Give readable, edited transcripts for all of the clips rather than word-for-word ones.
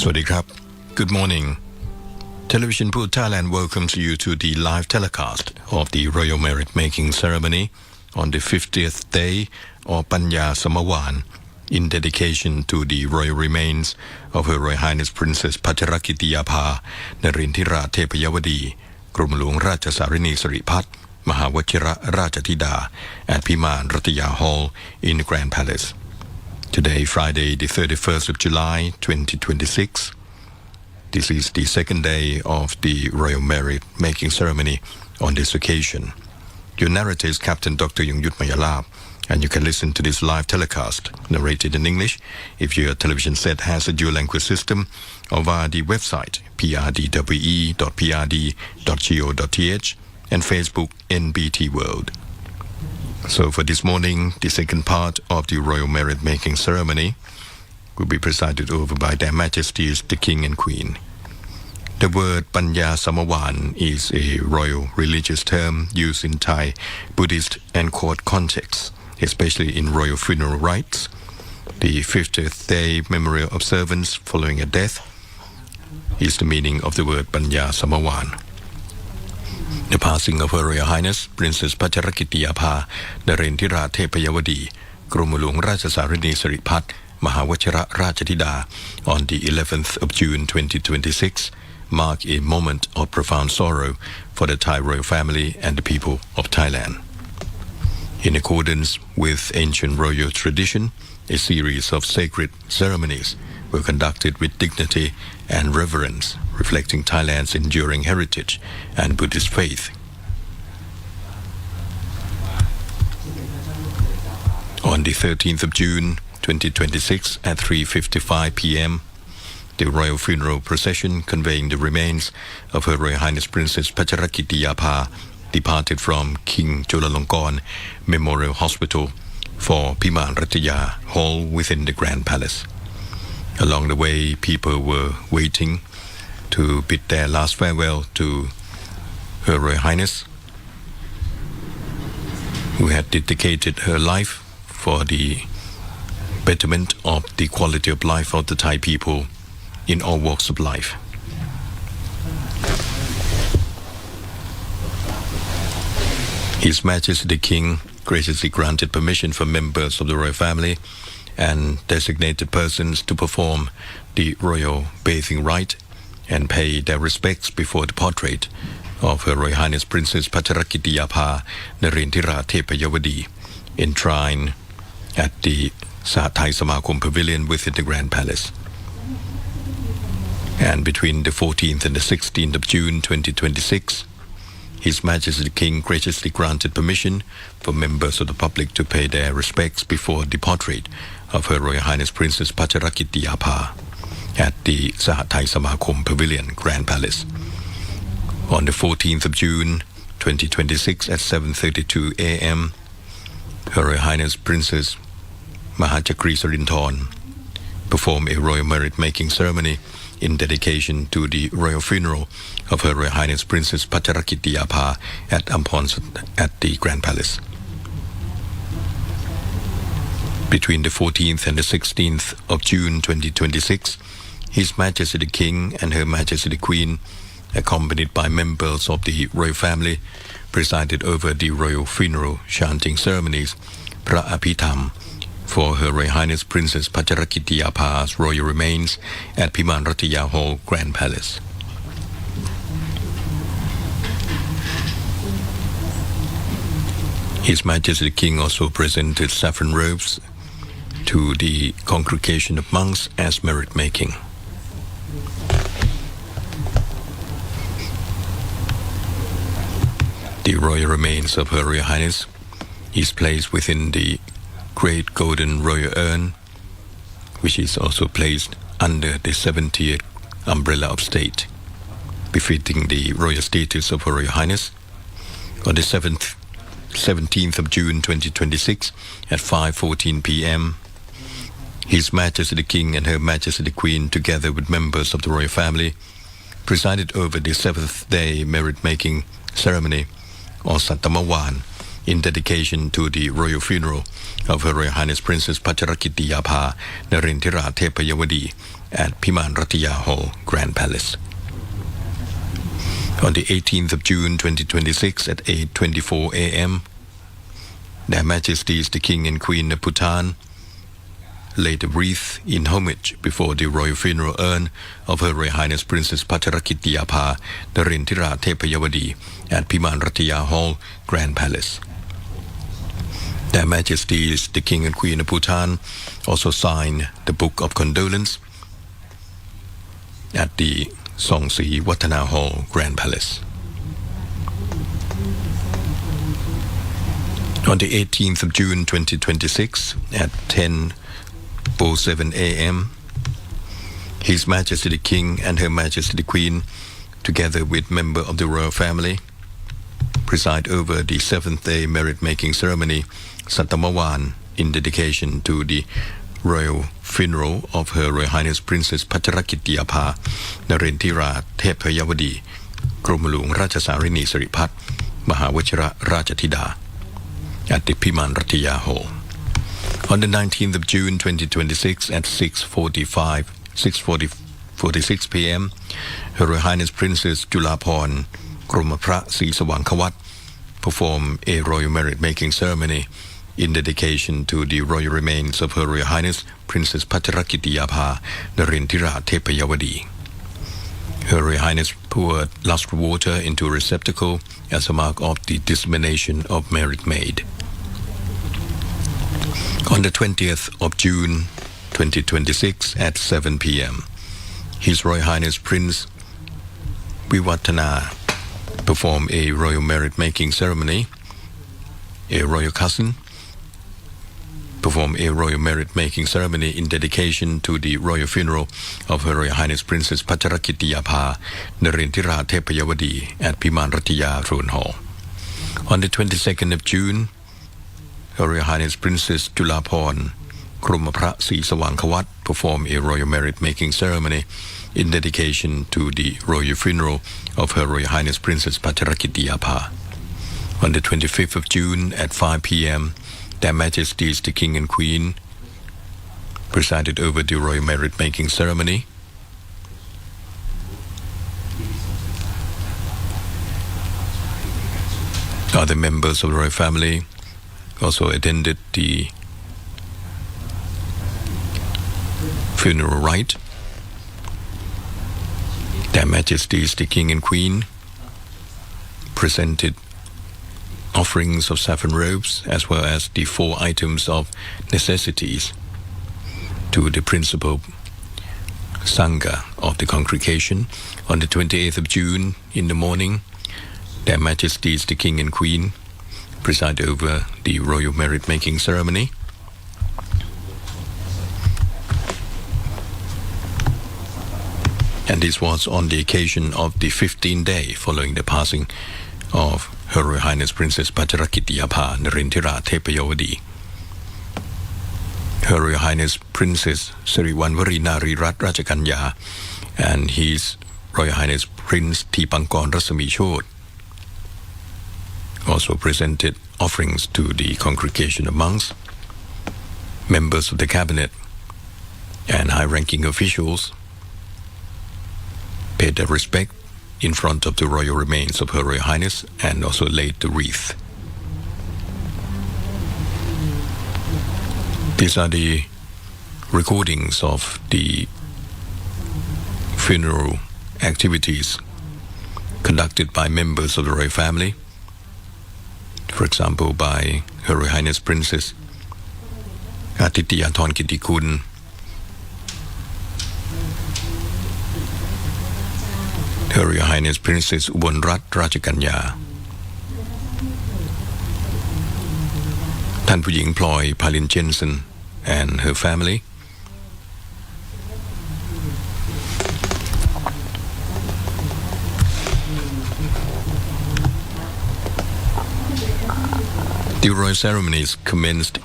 Swadikap. Good morning. Television Pool Thailand welcomes you to the live telecast of the Royal Merit Making Ceremony on the 50th day of Panya Samawan in dedication to the royal remains of Her Royal Highness Princess Bajrakitiyabha Narendiradebyavati, กรมหลวงราชสารินีสิริพัฒน์มหาวชิรราชธิดา at Piman Rattaya Hall in the Grand Palace. Today, Friday, the 31st of July, 2026. This is the second day of the Royal Merit Making Ceremony on this occasion. Your narrator is Captain Dr. Yongyut Mayalab, and you can listen to this live telecast narrated in English if your television set has a dual language system or via the website prdwe.prd.go.th and Facebook NBT World. So for this morning, the second part of the Royal Merit Making Ceremony will be presided over by Their Majesties the King and Queen. The word Panya Samawan is a royal religious term used in Thai, Buddhist and court contexts, especially in royal funeral rites, the 50th day memorial observance following a death is the meaning of the word Panya Samawan. The passing of Her Royal Highness Princess Bajrakitiyabha Narendiradebyavati, กรมหลวงราชสารินีสิริพัฒน์มหาวชิรราชธิดา on the 11th of June 2026 mark a moment of profound sorrow for the Thai royal family and the people of Thailand. In accordance with ancient royal tradition, a series of sacred ceremonies were conducted with dignity and reverence, reflecting Thailand's enduring heritage and Buddhist faith. On the 13th of June 2026 at 3:55 p.m., the royal funeral procession conveying the remains of Her Royal Highness Princess Bajrakitiyabha departed from King Chulalongkorn Memorial Hospital for Piman Rattaya Hall within the Grand Palace. Along the way, people were waiting to bid their last farewell to Her Royal Highness, who had dedicated her life for the betterment of the quality of life of the Thai people in all walks of life. His Majesty the King graciously granted permission for members of the royal family and designated persons to perform the royal bathing rite and pay their respects before the portrait of Her Royal Highness Princess Bajrakitiyabha Narendiradebyavati, enshrined at the Thai Samakom Pavilion within the Grand Palace. And between the 14th and the 16th of June 2026, His Majesty the King graciously granted permission for members of the public to pay their respects before the portrait of Her Royal Highness Princess Bajrakitiyabha at the Thai Samakom Pavilion, Grand Palace. On the 14th of June 2026 at 7:32 a.m., Her Royal Highness Princess Mahachakri Sarinthorn performed a royal merit-making ceremony in dedication to the royal funeral of Her Royal Highness Princess Bajrakitiyabha at Ampon at the Grand Palace. Between the 14th and the 16th of June 2026, His Majesty the King and Her Majesty the Queen, accompanied by members of the royal family, presided over the royal funeral chanting ceremonies, Pra Apitham, for Her Royal Highness Princess Bajrakitiyabha's royal remains at Piman Rattaya Hall, Grand Palace. His Majesty the King also presented saffron robes to the congregation of monks as merit-making. The royal remains of Her Royal Highness is placed within the great golden royal urn, which is also placed under the 70th umbrella of state, befitting the royal status of Her Royal Highness. On the 17th of June 2026 at 5:14 p.m., His Majesty the King and Her Majesty the Queen, together with members of the royal family, presided over the 7th day merit-making ceremony or Satamawan in dedication to the royal funeral of Her Royal Highness Princess Bajrakitiyabha Narendiradebyavati at Piman Rattaya Hall, Grand Palace. On the 18th of June 2026 at 8:24 a.m., Their Majesties the King and Queen of Bhutan laid a wreath in homage before the royal funeral urn of Her Royal Highness Princess Bajrakitiyabha Narendiradebyavati at Piman Rattaya Hall, Grand Palace. Their Majesties the King and Queen of Bhutan also signed the Book of Condolence at the Songsi Watana Hall, Grand Palace. On the 18th of June 2026 at 10:07 a.m., His Majesty the King and Her Majesty the Queen, together with members of the royal family, preside over the 7th-day merit-making ceremony Satamawan in dedication to the royal funeral of Her Royal Highness Princess Bajrakitiyabha Narendiradebyavati กรมหลวงราชสารินีสิริพัฒน์มหาวชิรราชธิดา at the Piman Rattaya Hall. On the 19th of June 2026 at 6:46 p.m., Her Royal Highness Princess Julapon กรมพระศรีสว่างควัตร performed a royal merit-making ceremony in dedication to the royal remains of Her Royal Highness Princess Bajrakitiyabha Narendiradebyavati. Her Royal Highness poured luster water into a receptacle as a mark of the dissemination of merit made. On the 20th of June 2026 at 7 p.m., His Royal Highness Prince Vivatana performed a royal merit-making ceremony. A royal cousin performed a royal merit-making ceremony in dedication to the royal funeral of Her Royal Highness Princess Bajrakitiyabha Narendiradebyavati at Piman Rattaya Throne Hall. On the 22nd of June, Her Royal Highness Princess Julapon กรมพระศรีสว่างควัตร performed a royal merit-making ceremony in dedication to the royal funeral of Her Royal Highness Princess Bajrakitiyabha. On the 25th of June at 5 p.m., Their Majesties the King and Queen presided over the royal merit-making ceremony. Other members of the royal family also attended the funeral rite. Their Majesties the King and Queen presented offerings of saffron robes as well as the 4 items of necessities to the principal Sangha of the congregation. On the 28th of June in the morning, Their Majesties the King and Queen presided over the royal merit-making ceremony. And this was on the occasion of the 15th day following the passing of Her Royal Highness Princess Bajrakitiyabha Narendiradebyavati. Her Royal Highness Princess Siriwanwari Narirat Rajakanya and His Royal Highness Prince Tipankon Rasami Chod also presented offerings to the congregation of monks, members of the cabinet, and high-ranking officials paid their respect in front of the royal remains of Her Royal Highness and also laid the wreath. These are the recordings of the funeral activities conducted by members of the royal family. For example, by Her Royal Highness Princess Atityathon Kittikun, Her Royal Highness Princess Ubonrat Rajakanya, ท่านผู้หญิงพลอยพาลินเจนสัน and her family. The royal ceremonies commenced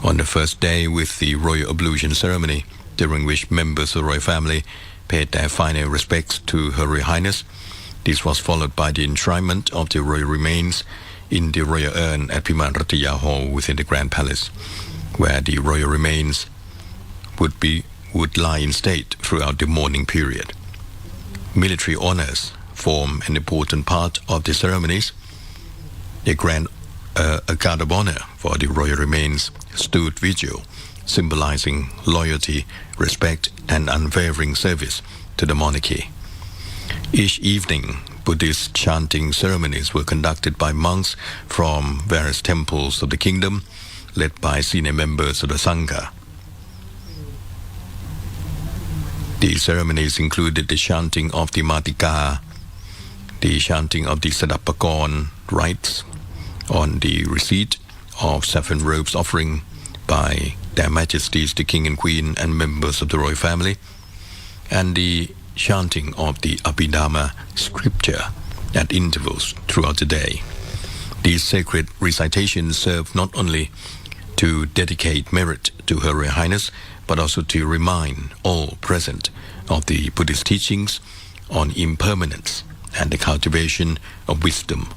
on the first day with the royal ablution ceremony, during which members of the royal family paid their final respects to Her Royal Highness. This was followed by the enshrinement of the royal remains in the royal urn at Piman Rattaya Hall within the Grand Palace, where the royal remains would lie in state throughout the mourning period. Military honors form an important part of the ceremonies. A guard of honor for the royal remains stood vigil, symbolizing loyalty, respect, and unwavering service to the monarchy. Each evening, Buddhist chanting ceremonies were conducted by monks from various temples of the kingdom, led by senior members of the Sangha. The ceremonies included the chanting of the Matika, the chanting of the Sadapakon rites on the receipt of saffron robes offering by Their Majesties the King and Queen and members of the royal family, and the chanting of the Abhidhamma scripture at intervals throughout the day. These sacred recitations serve not only to dedicate merit to Her Royal Highness, but also to remind all present of the Buddhist teachings on impermanence and the cultivation of wisdom.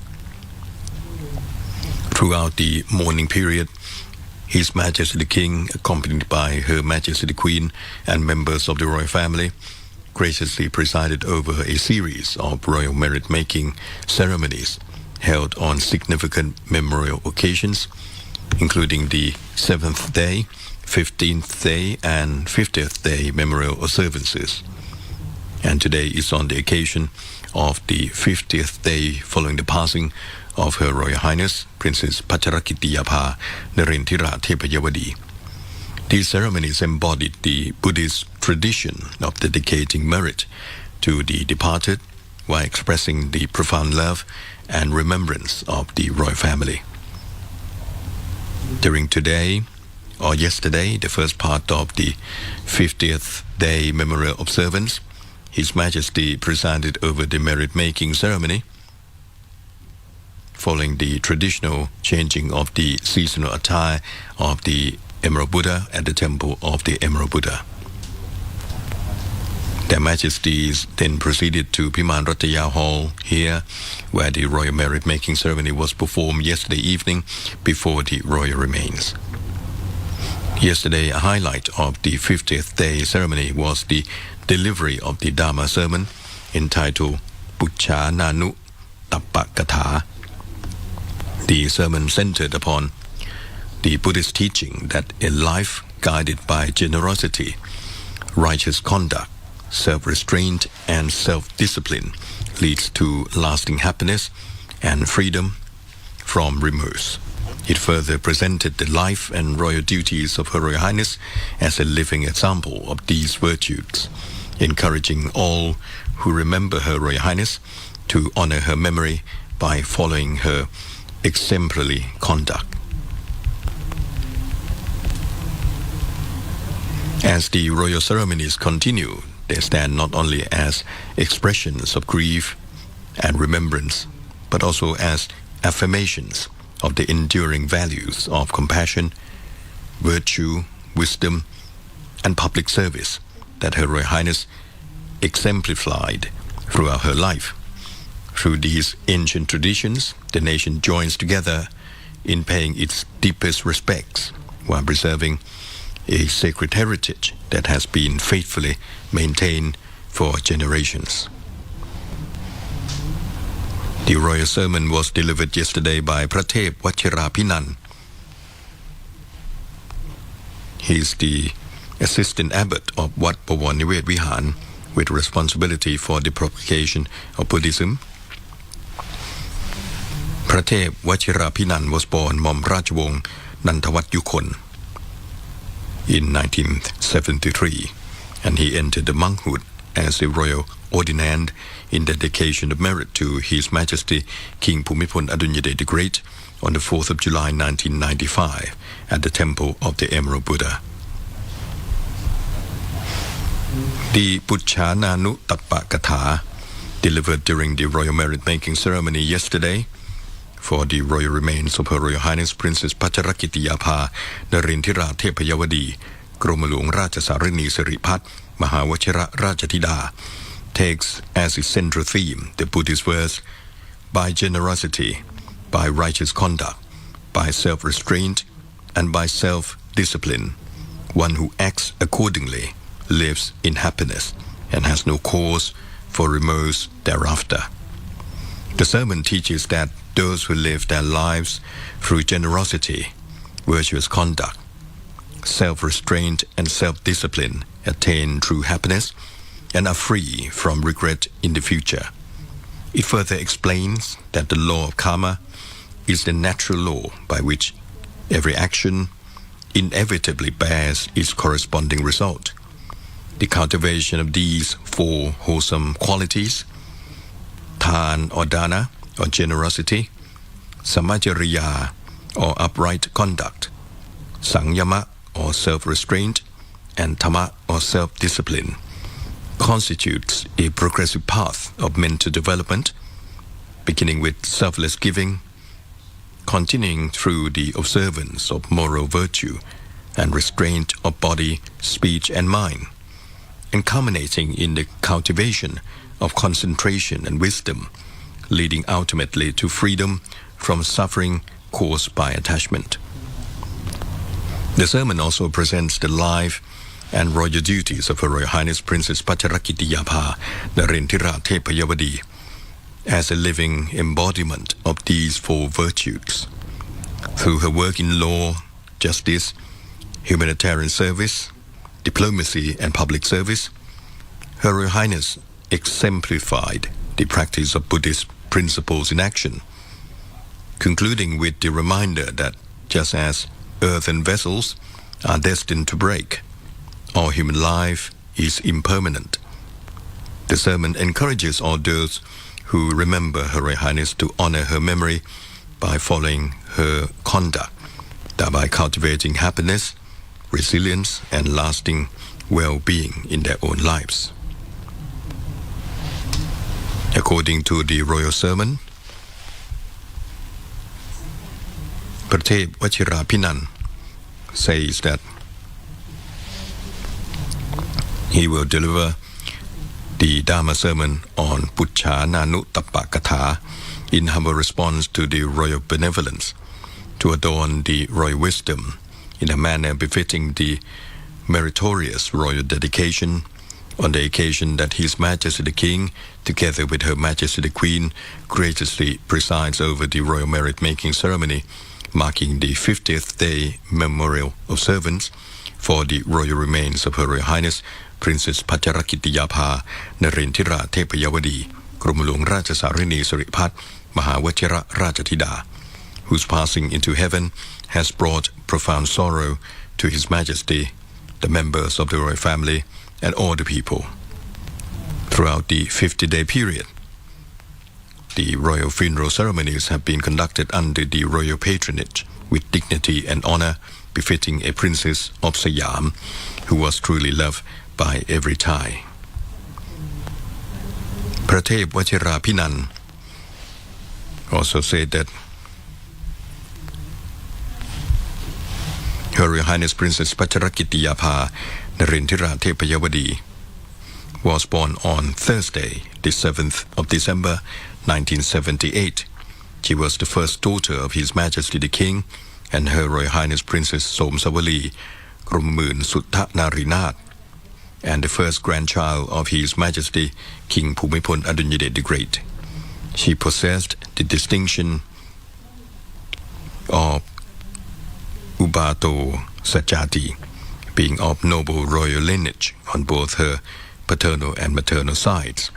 Throughout the mourning period, His Majesty the King, accompanied by Her Majesty the Queen and members of the royal family, graciously presided over a series of royal merit-making ceremonies held on significant memorial occasions, including the 7th-day, 15th-day, and 50th-day memorial observances. And today is on the occasion of the 50th day following the passing of Her Royal Highness, Princess Bajrakitiyabha Narendiradebyavati. These ceremonies embodied the Buddhist tradition of dedicating merit to the departed while expressing the profound love and remembrance of the royal family. During today, or yesterday, the first part of the 50th day memorial observance, His Majesty presided over the merit-making ceremony, following the traditional changing of the seasonal attire of the Emerald Buddha at the Temple of the Emerald Buddha. Their Majesties then proceeded to Piman Rattaya Hall here, where the royal merit-making ceremony was performed yesterday evening before the royal remains. Yesterday, a highlight of the 50th day ceremony was the delivery of the Dharma sermon entitled Bajrakitiyabha Narendiradebyavati. The sermon centered upon the Buddhist teaching that a life guided by generosity, righteous conduct, self-restraint, and self-discipline leads to lasting happiness and freedom from remorse. It further presented the life and royal duties of Her Royal Highness as a living example of these virtues, encouraging all who remember Her Royal Highness to honor her memory by following her exemplary conduct. As the royal ceremonies continue, they stand not only as expressions of grief and remembrance, but also as affirmations of the enduring values of compassion, virtue, wisdom, and public service that Her Royal Highness exemplified throughout her life. Through these ancient traditions, the nation joins together in paying its deepest respects while preserving a sacred heritage that has been faithfully maintained for generations. The royal sermon was delivered yesterday by Pratep Piman. He is the assistant abbot of Wat Bawaniwet Vihan with responsibility for the propagation of Buddhism. Pratep Piman was born Mom Rajawong Nantawat Yukon in 1973, and he entered the monkhood as a royal ordinand in dedication of merit to His Majesty King Bhumibol Adulyadej the Great on the 4th of July 1995 at the Temple of the Emerald Buddha. The Bajrakitiyabha delivered during the royal merit-making ceremony yesterday for the royal remains of Her Royal Highness Princess Bajrakitiyabha Narendiradebyavati กรมหลวงราชสารินีสิริพัฒน์มหาวชิรราชธิดา takes as its central theme the Buddhist verse, by generosity, by righteous conduct, by self-restraint, and by self-discipline. One who acts accordingly lives in happiness and has no cause for remorse thereafter. The sermon teaches that those who live their lives through generosity, virtuous conduct, self-restraint, and self-discipline attain true happiness and are free from regret in the future. It further explains that the law of karma is the natural law by which every action inevitably bears its corresponding result. The cultivation of these four wholesome qualities, Than or Dana or generosity, Samajariya or upright conduct, Sangyama or self-restraint, and Tama or self-discipline, constitutes a progressive path of mental development, beginning with selfless giving, continuing through the observance of moral virtue and restraint of body, speech, and mind, and culminating in the cultivation of concentration and wisdom, leading ultimately to freedom from suffering caused by attachment. The sermon also presents the life and royal duties of Her Royal Highness Princess Bajrakitiyabha Narendiradebyavati as a living embodiment of these four virtues. Through her work in law, justice, humanitarian service, diplomacy, and public service, Her Royal Highness exemplified the practice of Buddhist principles in action, concluding with the reminder that just as earthen vessels are destined to break, all human life is impermanent. The sermon encourages all those who remember Her Royal Highness to honor her memory by following her conduct, thereby cultivating happiness, resilience, and lasting well-being in their own lives. According to the royal sermon, พระเทพวชิราภินันท์ says that he will deliver the Dharma sermon on Pucchānanuttappa Katha in humble response to the royal benevolence, to adorn the royal wisdom in a manner befitting the meritorious royal dedication on the occasion that His Majesty the King, together with Her Majesty the Queen, graciously presides over the royal merit-making ceremony, marking the 50th day memorial observance for the royal remains of Her Royal Highness Princess Bajrakitiyabha Narendiradebyavati กรมหลวงราชสารินีสิริพัฒน์มหาวชิรราชธิดา whose passing into heaven has brought profound sorrow to His Majesty, the members of the royal family, and all the people. Throughout the 50-day period, the royal funeral ceremonies have been conducted under the royal patronage with dignity and honor befitting a princess of Siam who was truly loved by every Thai. พระเทพวชิราภินันท์ also said that Her Royal Highness Princess Bajrakitiyabha Narendiradebyavati was born on Thursday, the 7th of December, 1978. She was the first daughter of His Majesty the King and Her Royal Highness Princess Somsawali Grummun Suttanarinath, and the first grandchild of His Majesty King Bhumibol Adulyadej the Great. She possessed the distinction of Ubato Sajati, being of noble royal lineage on both her paternal and maternal sides.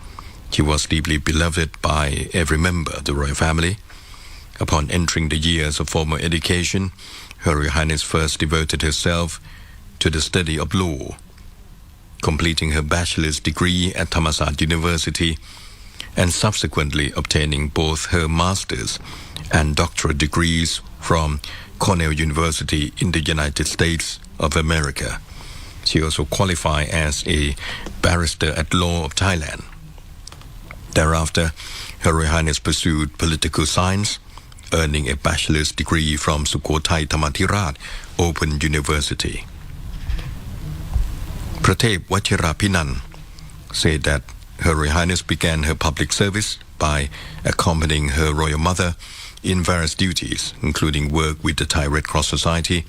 She was deeply beloved by every member of the royal family. Upon entering the years of formal education, Her Royal Highness first devoted herself to the study of law, completing her bachelor's degree at Thammasat University and subsequently obtaining both her master's and doctorate degrees from Cornell University in the United States of America. She also qualified as a barrister at law of Thailand. Thereafter, Her Royal Highness pursued political science, earning a bachelor's degree from Sukhothai Thammathirat Open University. พระเทพวชิราภินันท์ said that Her Royal Highness began her public service by accompanying her royal mother in various duties, including work with the Thai Red Cross Society,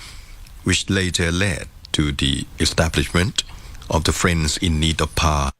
which later led to the establishment of the Friends in Need of Pa.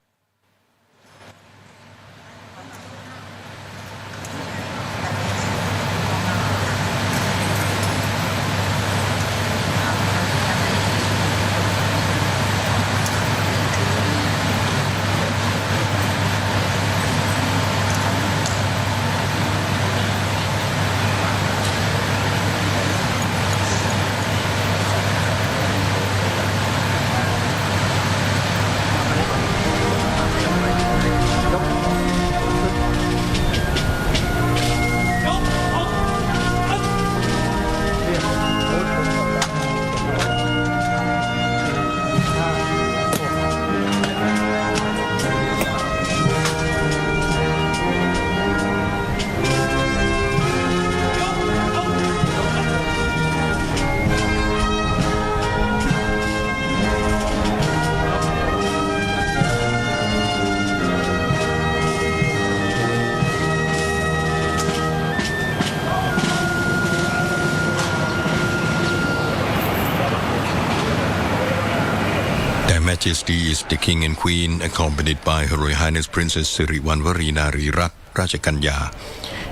Majesty is the King and Queen, accompanied by Her Royal Highness Princess Siriwanwari Narirat Rajaganya,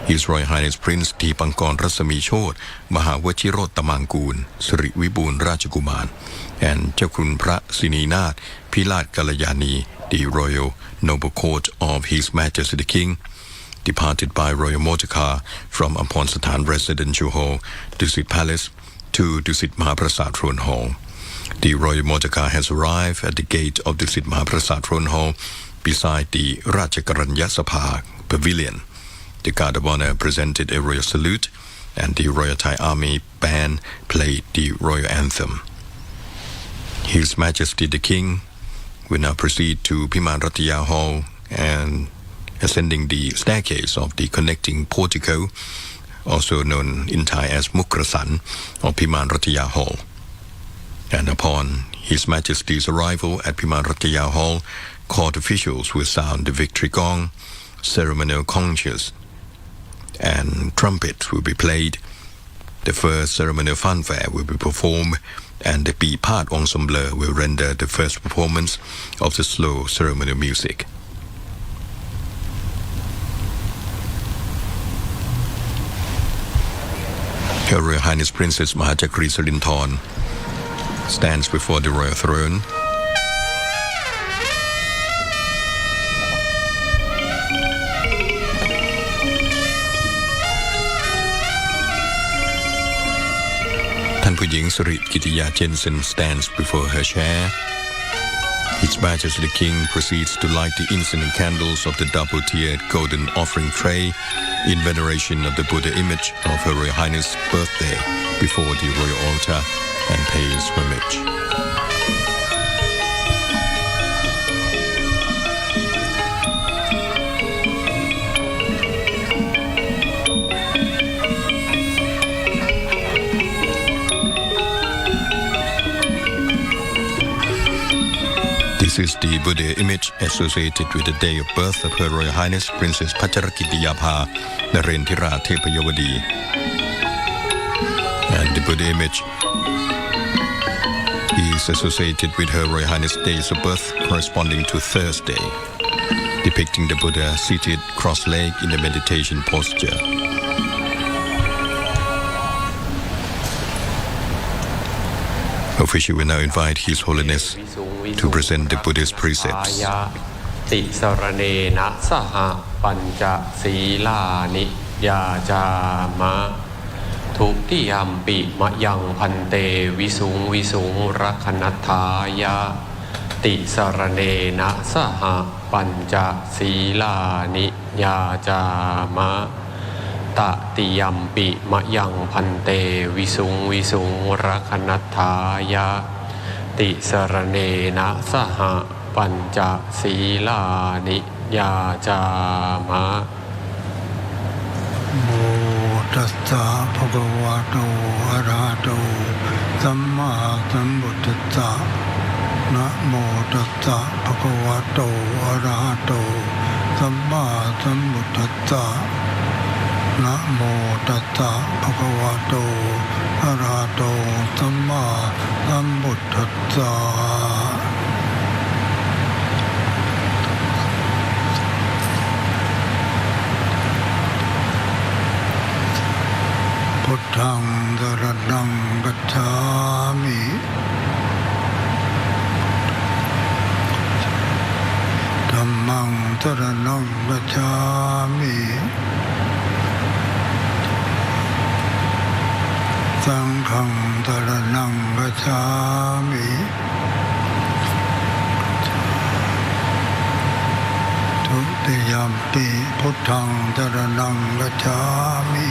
His Royal Highness Prince Tipankor Rasami Chod Mahawachirot Tamangkul Sri Vibun Rajakuman, and Jakun Pra Sininath Pilat Kalayani, the Royal Noble Court of His Majesty the King, departed by Royal Motor Car from Aphonsathan Residential Hall, Dusit Palace, to Dusit Mahaprasad Throne Hall. The royal motor car has arrived at the gate of the Dusit Mahaprasad Throne Hall beside the Rajakaranya Sabha Pavilion. The Guard of Honor presented a royal salute, and the Royal Thai Army band played the royal anthem. His Majesty the King will now proceed to Piman Rattaya Hall and ascending the staircase of the connecting portico, also known in Thai as Mukrasan, of Piman Rattaya Hall. And upon His Majesty's arrival at Piman Rattaya Hall, court officials will sound the victory gong, ceremonial conches, and trumpets will be played. The first ceremonial fanfare will be performed, and the Pipat Ensemble will render the first performance of the slow ceremonial music. Her Royal Highness Princess Mahachakri Sarinthorn stands before the royal throne. Tan Pu Ying Sritkittiya Jensen stands before her chair. His Majesty the King proceeds to light the incense and candles of the double-tiered golden offering tray in veneration of the Buddha image of Her Royal Highness' birthday before the royal altar, and pays homage. This is the Buddha image associated with the day of birth of Her Royal Highness Princess Bajrakitiyabha Narendiradebyavati. And the Buddha image is associated with Her Royal Highness' days of birth corresponding to Thursday, depicting the Buddha seated cross-legged in the meditation posture. Official will now invite His Holiness to present the Buddhist precepts.ทุติยัมปิมะยังพันเตวิสุงวิสุงรักนัตถายะติสรเนนะสหปัญจศีลานิยาจามะตติยัมปิมะยังพันเตวิสุงวิสุงรักนัตถายะติสรเนนะสหปัญจศีลานิยาจามะตัสสะภะคะวะโตอะระหะโตสัมมาสัมพุทธัสสะนะโมตัสสะภะคะวะโตอะระหะโตสัมมาสัมพุทธัสสะ นะโมตัสสะภะคะวะโตอะระหะโตสัมมาสัมพุทธัสสะพุทธังสรณังคัจฉามิธัมมังสรณังคัจฉามิสังฆังสรณังคัจฉามิทุติยมปิพุทธังสรณังคัจฉามิ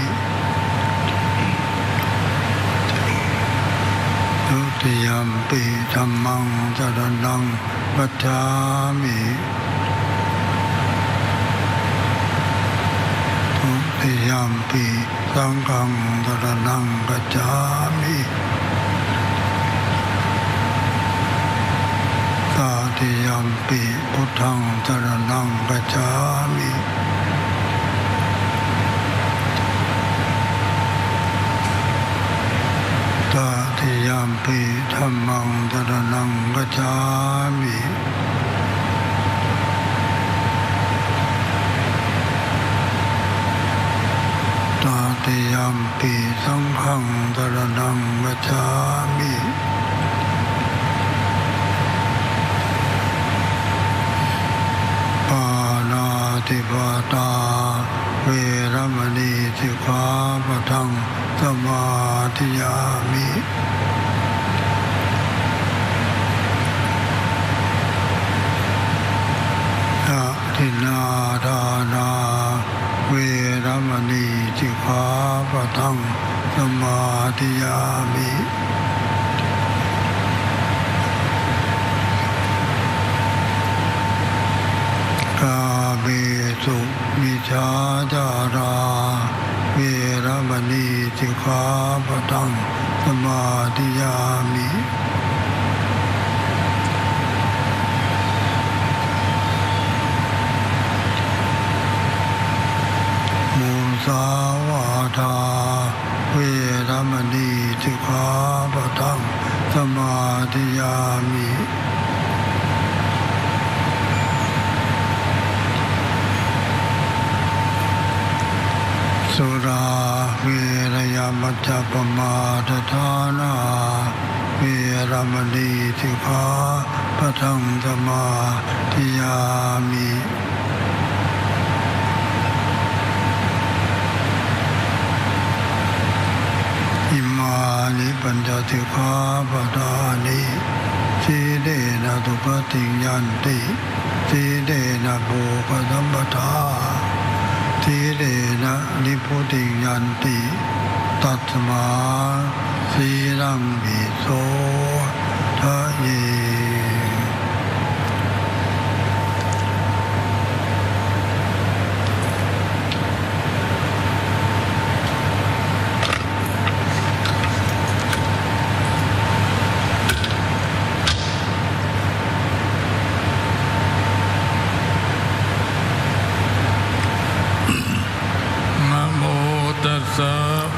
ทุติยมปิธัมมังสรณังคัจฉามิทุติยมปิสังฆังสรณังคัจฉามิตติยมปิพุทธังสรณังคัจฉามิตติยมปิธัมมังสรณังคัจฉามิตติยมปิสังฆังสรณังคัจฉามิปานาติปาตาเวรมณีสิกขาปะทังสมาธิยามิอะทินนาทานาเวรมณีสิกขาปะทังสมาธิยามิกาเมสุมิจฉาจาราเวรมณีสิกขาปะทังสมาธิยามิมุสาวาทาเวรมณีสิกขาปะทังสมาธิยามิสุราเวรยามัจจปมาทฐานาเวรมณีสิกขาปะทังสมาธิยามิอิมานิปัญจสิกขาปะทานิสีเดนะทุปติยันติสีเดนะโภคสัมปทาสีเดนะนิพุติยันติตัสมาสีรังวิโสทะเย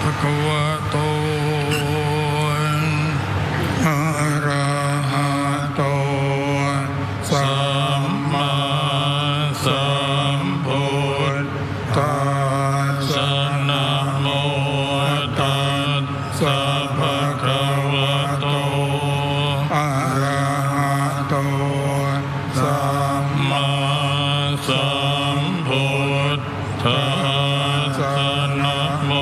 ภะคะวะโตอะระหะโตสัมมาสัมพุทธัสสะนะโมตัสสะภะคะวะโตอะระหะโตสัมมาสัมพุทธัสสะนะโม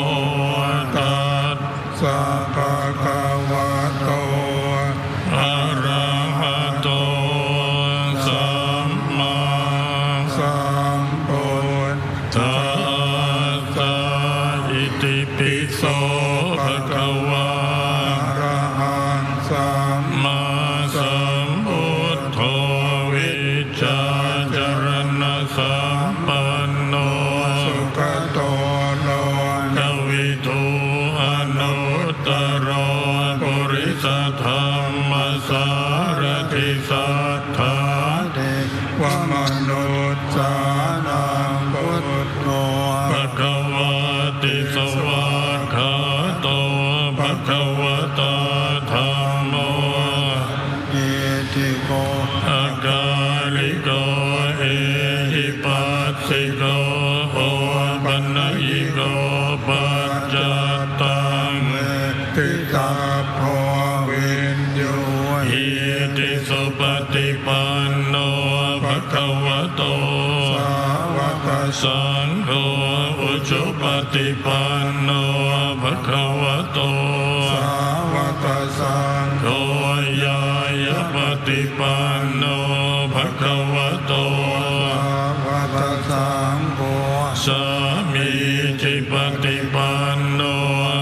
สัพพะคะวะโตอะระหะโตสัมมาสัมพุทธัสสะอิติปิโสภะคะวะอะระหังสัมมาสัมพุทโธวิชชาจรณะสัมปันโนสุข คะวะโตธัมโมเอติโกอะกาลิโกเอหิปัสสิโกโอปันญิโกปัจจตังเวทิตาโพวินโยหิติสุปฏิปันโนภคะวะโตสาวกสังโฆอุชุปฏิปันโนภคะวะโตสาวกสังโฆญาญปฏิปันโนภคะวะโตสาวกสังโฆสามีจิปฏิปันโน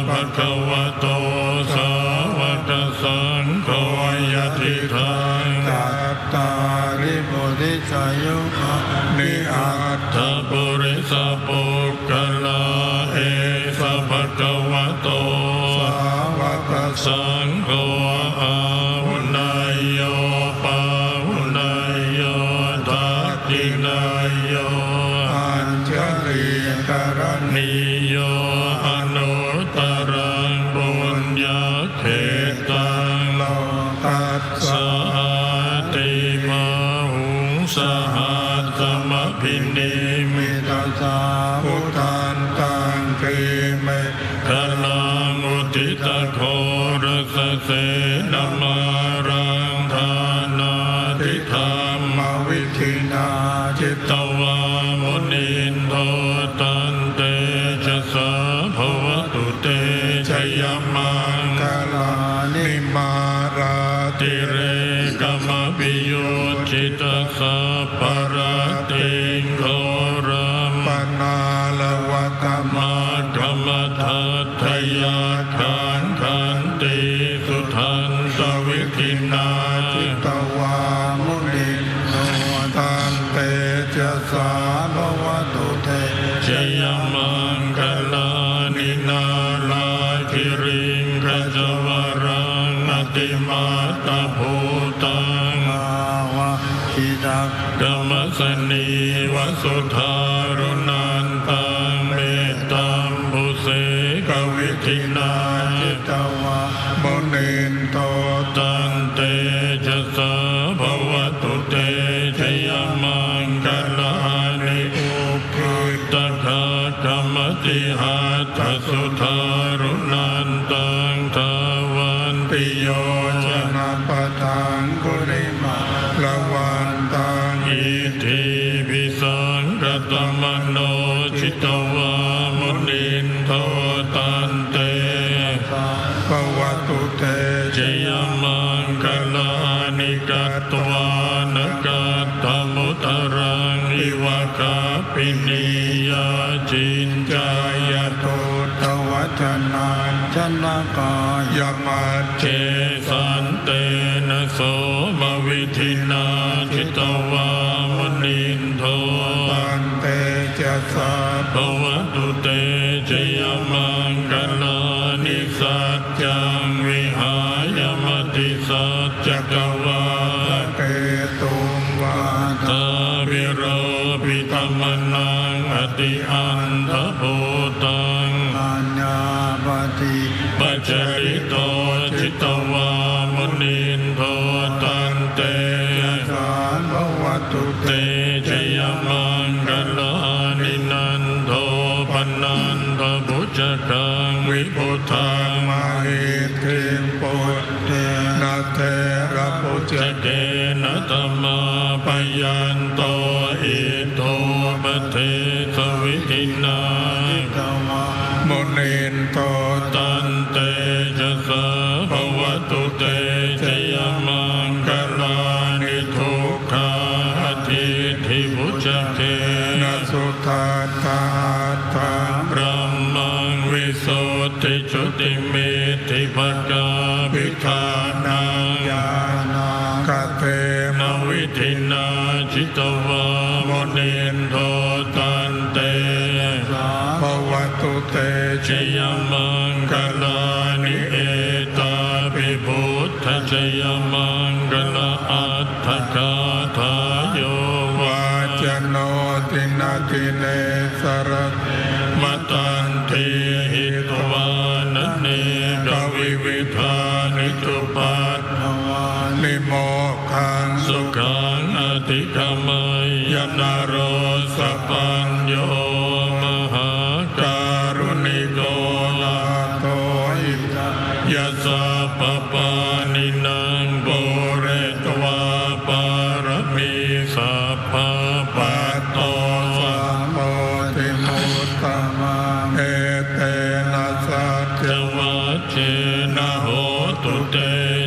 ภคะวะโตสาวกสังโฆยะติทังกัตตาริปุริสยุคนิอัตถปุริสปุคคลาเอสะภะคะวะโตสาวกสังโฆอาหุนายโยปาหุนายโยทักขินายโยอัญชลีกรณีโยอนุตตรังบุญญาเขตังโลกัสสะติมาหุงสหัสสมพินิมิตาสาพุทธันตังครีเมฆลังอุทิตโครสเสนมารังธานาทิธรรมวิธินาจิตตวามุนินโทตันเตชะสาภวตุเตชยมังคลานิมาราติเรกมปิโยจิตสัพพรติงโครัมปนาลวะกมากรรมทัตถยาขันขันติสุทันตวิกินาจิตตวามุนิโนตันเตชะสาภวตุเตชยมังคลานินาลาคิริงกจวรังอติมาตาภูตังอาวะอิดักกมสนีวสุธารุนันตังเมตตัมบุเสกวิธินาจิตตวามุนินโตตันเตชะสาภวตุเตชยมังคลานิอุคิตถากรรมติหัตถสุธารุนันตังทาวันติโยชนะปะทังกุริมาละวันตังอิทิปิสังกตมโนจิตตวามุนินโทตันเตภวตุเตชยมังคลานิกัตตวานกัตตมุตรังอิวะคาปินิยาจินจายตุตวัจนันชนะกายมัจเจสันเตนะโสมวิธินาจิตตวามุนินโทตันเตจะสาภวตุเตชยมังคลานิสัจจังวิหายมติสัจจกวาเกตุงวาทาวิโรปิตมนังอติอันทภูตังอัญญาปฏิปัจจริโตจิตตวามุนินโทตันเตสานภวตุเตชยมังคลานินันโทปนันทบุจกังวิพุทธังมหิทธิปุตเตนะเทระปุจเกนะธัมมาปยันโตอิโตปเทสวิธินาตวามุนินโทตันเตชะสาภวตุเตชยมังคลานิทุกขาทิทิพุจเกนะสุทัตถาธังพระมังวิสุทธิจุติเมธิภกาภิธานังญาณังกเตมวิธินาจิตตวามุนินโทตันเตภวตุเตชยมังคลานิเอตาภิพุทธชยมังคลาอัตถกาทาโยวาจโนตินาติเนสรมตันติหิตวานเนกวิ ตมังเอเตนะสัจวัชเชนะโหตุเต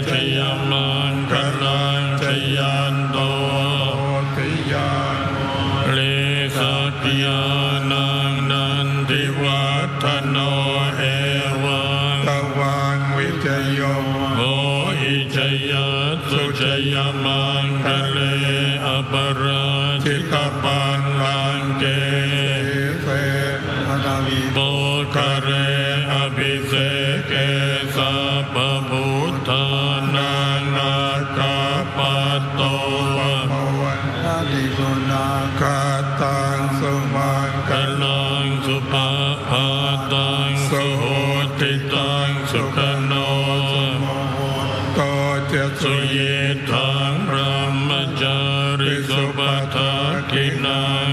ชยมังคลังชยันโตติยาเลสัตยานังนันทิวัฒโนเอวังตวังวิจโยโหอิจยัสสุจยมังคะเลอปราชิกปันลังเกเสนาวิโปคะเรอภิเสเกสัพพพุทธานังนาคาปัตโตภวันติสุนาคาตังสุมังคลังสุภาพาตังสุโหติตังสุขโนโตเจสุเยทังพระมจาริสุปทักขินัง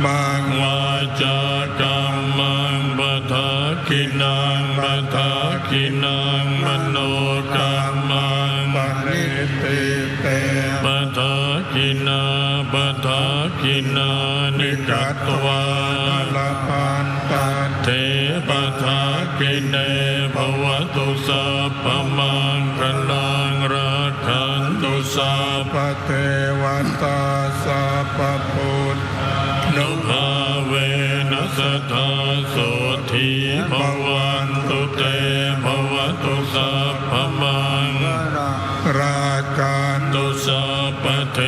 มังวาจากัมมังปทักขินังปทักขินังมโนกัมมังปณิติเตปทักขินาปทักขินานิกัตวาละปันตันเทปทักขิเนภวตุสัพพมังคลังรักขันตุสัพพเทวตาสัพพพุทธนุภาเวนัสทธาโสธีภวันตุเตภวตุสัพพมังรากันตุสัพพเท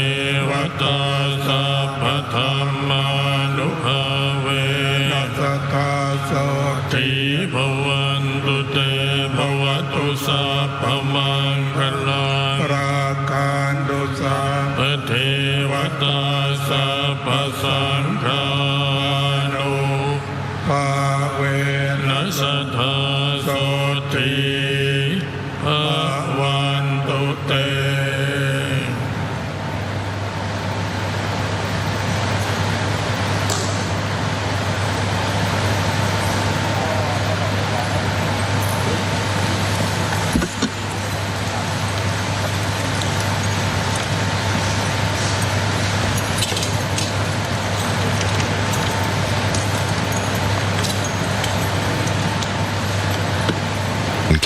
วตาสัพพธรรมานุภาเวนัสทธาโสธีภวันตุเตภวตุสัพพมังคลังรากันตุสัพพเทวตาสัพพสังฆานุภาเวนัสทธาโสธีภวันตุเต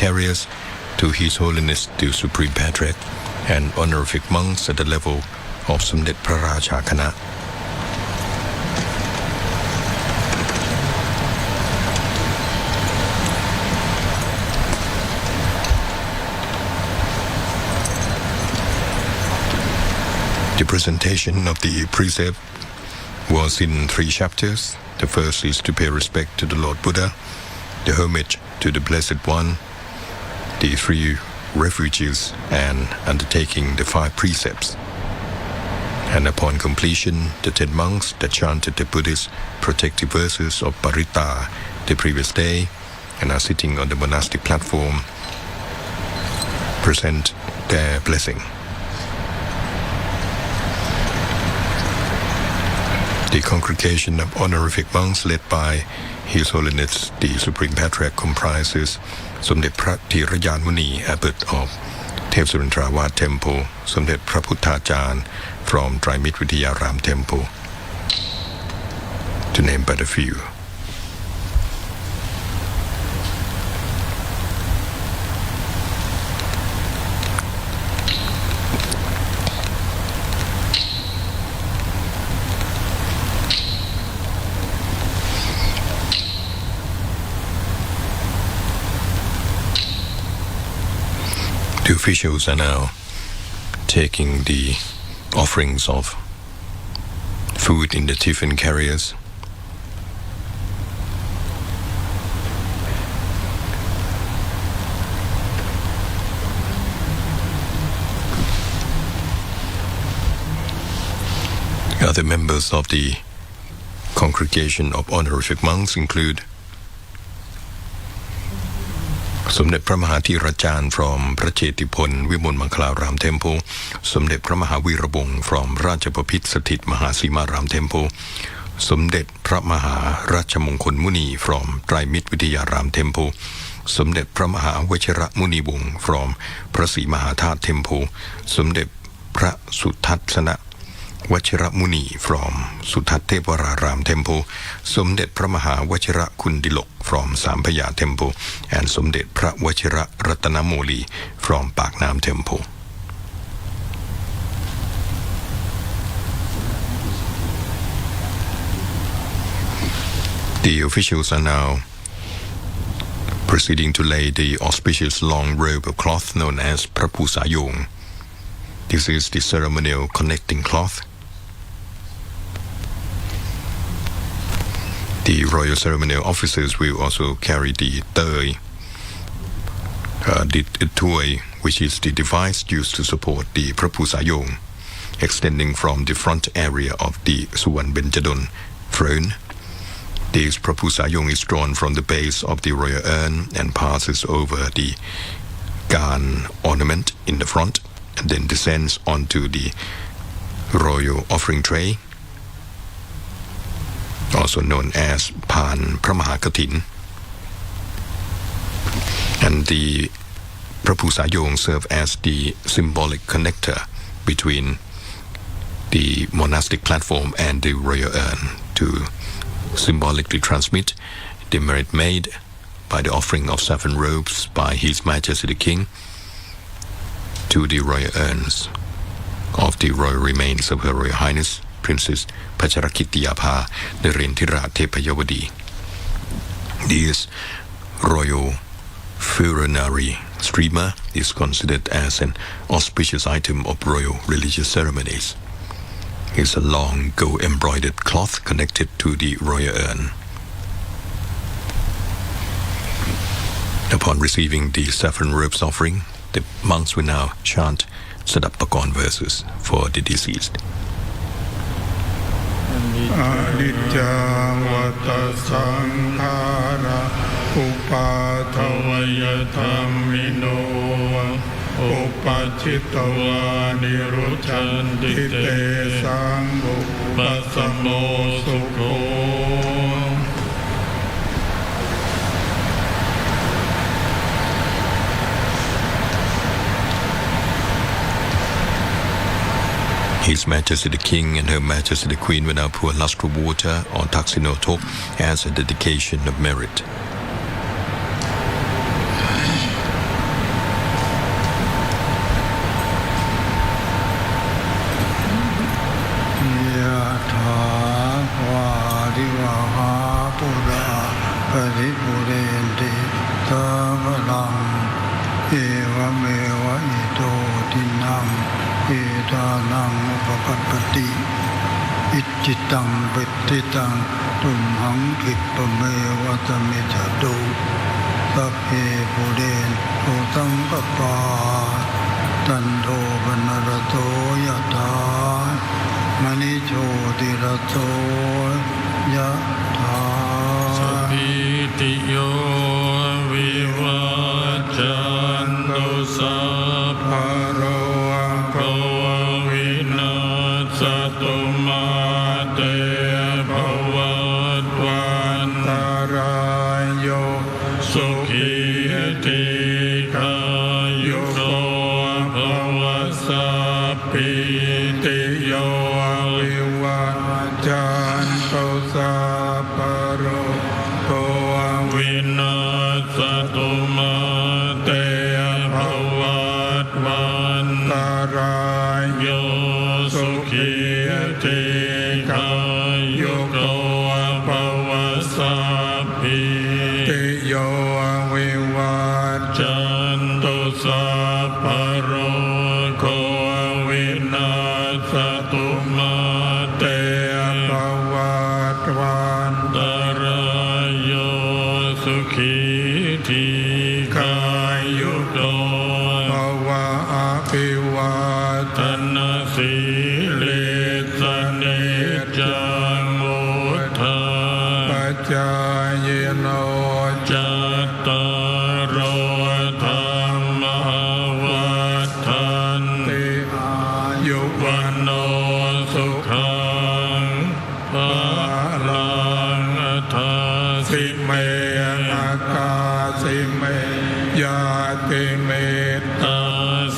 Carriers to His Holiness the Supreme Patriarch and honorific monks at the level of สมเด็จพระราชาคณะ The presentation of the precept was in 3 chapters. The first is to pay respect to the Lord Buddha, the homage to the Blessed One, the 3 refuges, and undertaking the 5 precepts. And upon completion, the 10 monks that chanted the Buddhist protective verses of Bajrakitiyabha the previous day and are sitting on the monastic platform present their blessing. The congregation of honorific monks led by His Holiness the Supreme Patriarch comprises สมเด็จพระธีรยานมุนี Abbot of เทพสุรินทราวาส Temple, สมเด็จพระพุทธาจารย์ from ไตรมิตรวิทยาราม Temple, to name but a few. The officials are now taking the offerings of food in the tiffin carriers. Other members of the congregation of honorific monks include สมเด็จพระมหาธีรจารย์ from พระเจติพลวิมลมังคลาราม Temple, สมเด็จพระมหาวีระวงศ์ from ราชบพิตรสถิตมหาสีมาราม Temple, สมเด็จพระมหาราชมงคลมุนี from ไตรมิตรวิทยาราม Temple, สมเด็จพระมหาวชิรมุนีวงศ์ from พระศรีมหาธาตุ Temple, สมเด็จพระสุทัศนะ Vachiramuni from สุทัศน์เทพวราราม Temple สมเด็จพระมหาวชิรคุณดิลก from สามพระยา Temple and สมเด็จพระวชิรรัตนโมลี from ปากน้ำ Temple. The officials are now proceeding to lay the auspicious long robe of cloth known as Prapusayong. This is the ceremonial connecting cloth. The royal ceremonial officers will also carry the tuoi, which is the device used to support the Prapusayong, extending from the front area of the Suwan Benjadon throne. This Prapusayong is drawn from the base of the royal urn and passes over the Gan ornament in the front and then descends onto the royal offering tray, also known as Pan Pramahakatin. And the Prapusayong serve as the symbolic connector between the monastic platform and the royal urn to symbolically transmit the merit made by the offering of 7 robes by His Majesty the King to the royal urns of the royal remains of Her Royal Highness Princess Bajrakitiyabha Narendiradebyavati. This royal funerary streamer is considered as an auspicious item of royal religious ceremonies. It's a long gold-embroidered cloth connected to the royal urn. Upon receiving the 7 robes offering, the monks will now chant Sadappakorn verses for the deceased. อนิจจาวัฏสังขาราอุปาทวยธรรมิโนอุปัชชิตวานิรุชันติเตสังบุปัสสโมสุโข His Majesty the King and Her Majesty the Queen will now pour lustre water on Taksinotok as a dedication of merit. Itchitam vittitam tumham vippame vatamithadu Sapphe puden utam papa Tando vanarato yata Manicho dirato yata Sappitiyo vivachantu sapparo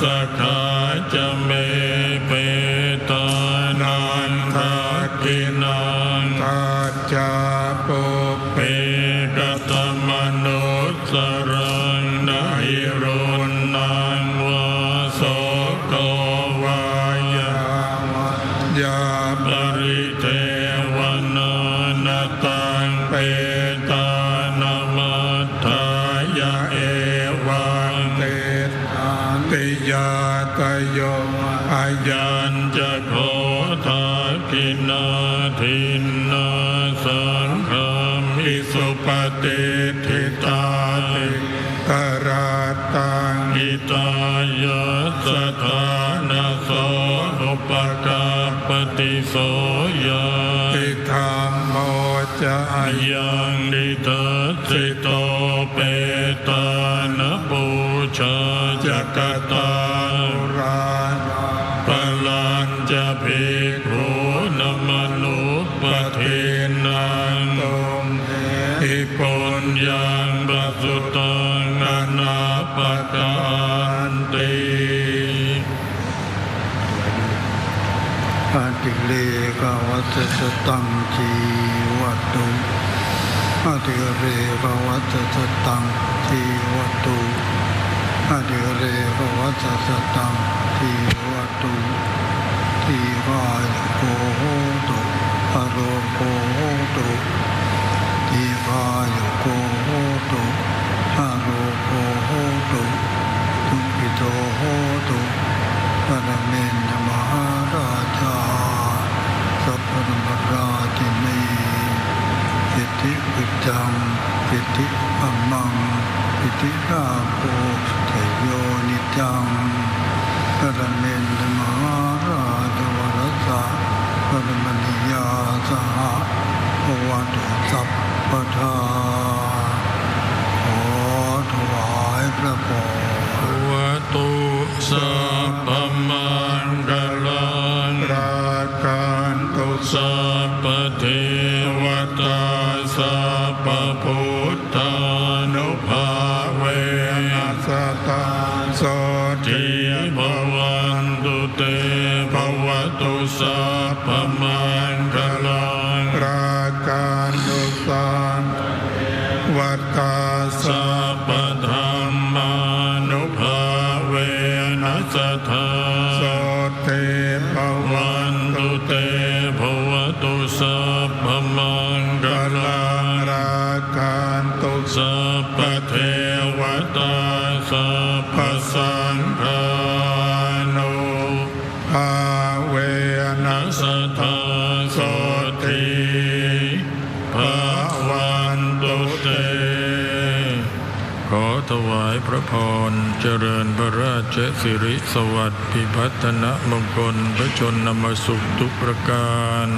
Sakha Jame Petana จาปุเปกตมนุสสรังนาหิรุนังวาโสโกวายายาปริเทวนานาตังเปตานมัตถายาเอวังเตติยาตโยอายัญจะโคทากินาทินนาสังฆามิสุปฏิทิตาติกราตังอิตายะสถานะโสอุปการปฏิโสยาติธรรมโมจะยังนิทัสสิโตเปตานปูชาจักตาราปลัญจะภิกขุนมนุปเทนังตุมอิปุญญังปัสสุตังอนาปการติอาติเลกวัตสตังจีวัตุอาติเรกวัตสตังจีวัตุอาติเรกวัตสตังจีวัตุทีวายโกโหตุอโรโกโหตุทีวายโกโหตุอโรโกโหตุทุกิโตโหตุปรเมนมหาราชาสัพพะมราชินีอิติปิจังอิติอัมมังอิติราโภเทโยนิจังปรเมนมหาราชวรสะปรมณียาสหะภวตุสัพพทาขอถวายพระพรวัตุสัพพมังคลังราการตุสัพพเทวตาสัพพพุทธานุภาเวนัสตาโสทิภวันตุเตภวตุสัพพมังคลังราการตุสัพพวัตตาสัพพธรรมานุภาเวนัสธาโสเตภวันตุเตภวตุสัพพมังคลังราการตุสัพพเทวตาสัพพสังฆานุภาเวนัสธาโสติภวันตุเตขอถวายพระพรเจริญพระราชสิริสวัสดิ์พิพัฒนมงคลพระชนมสุขทุกประการ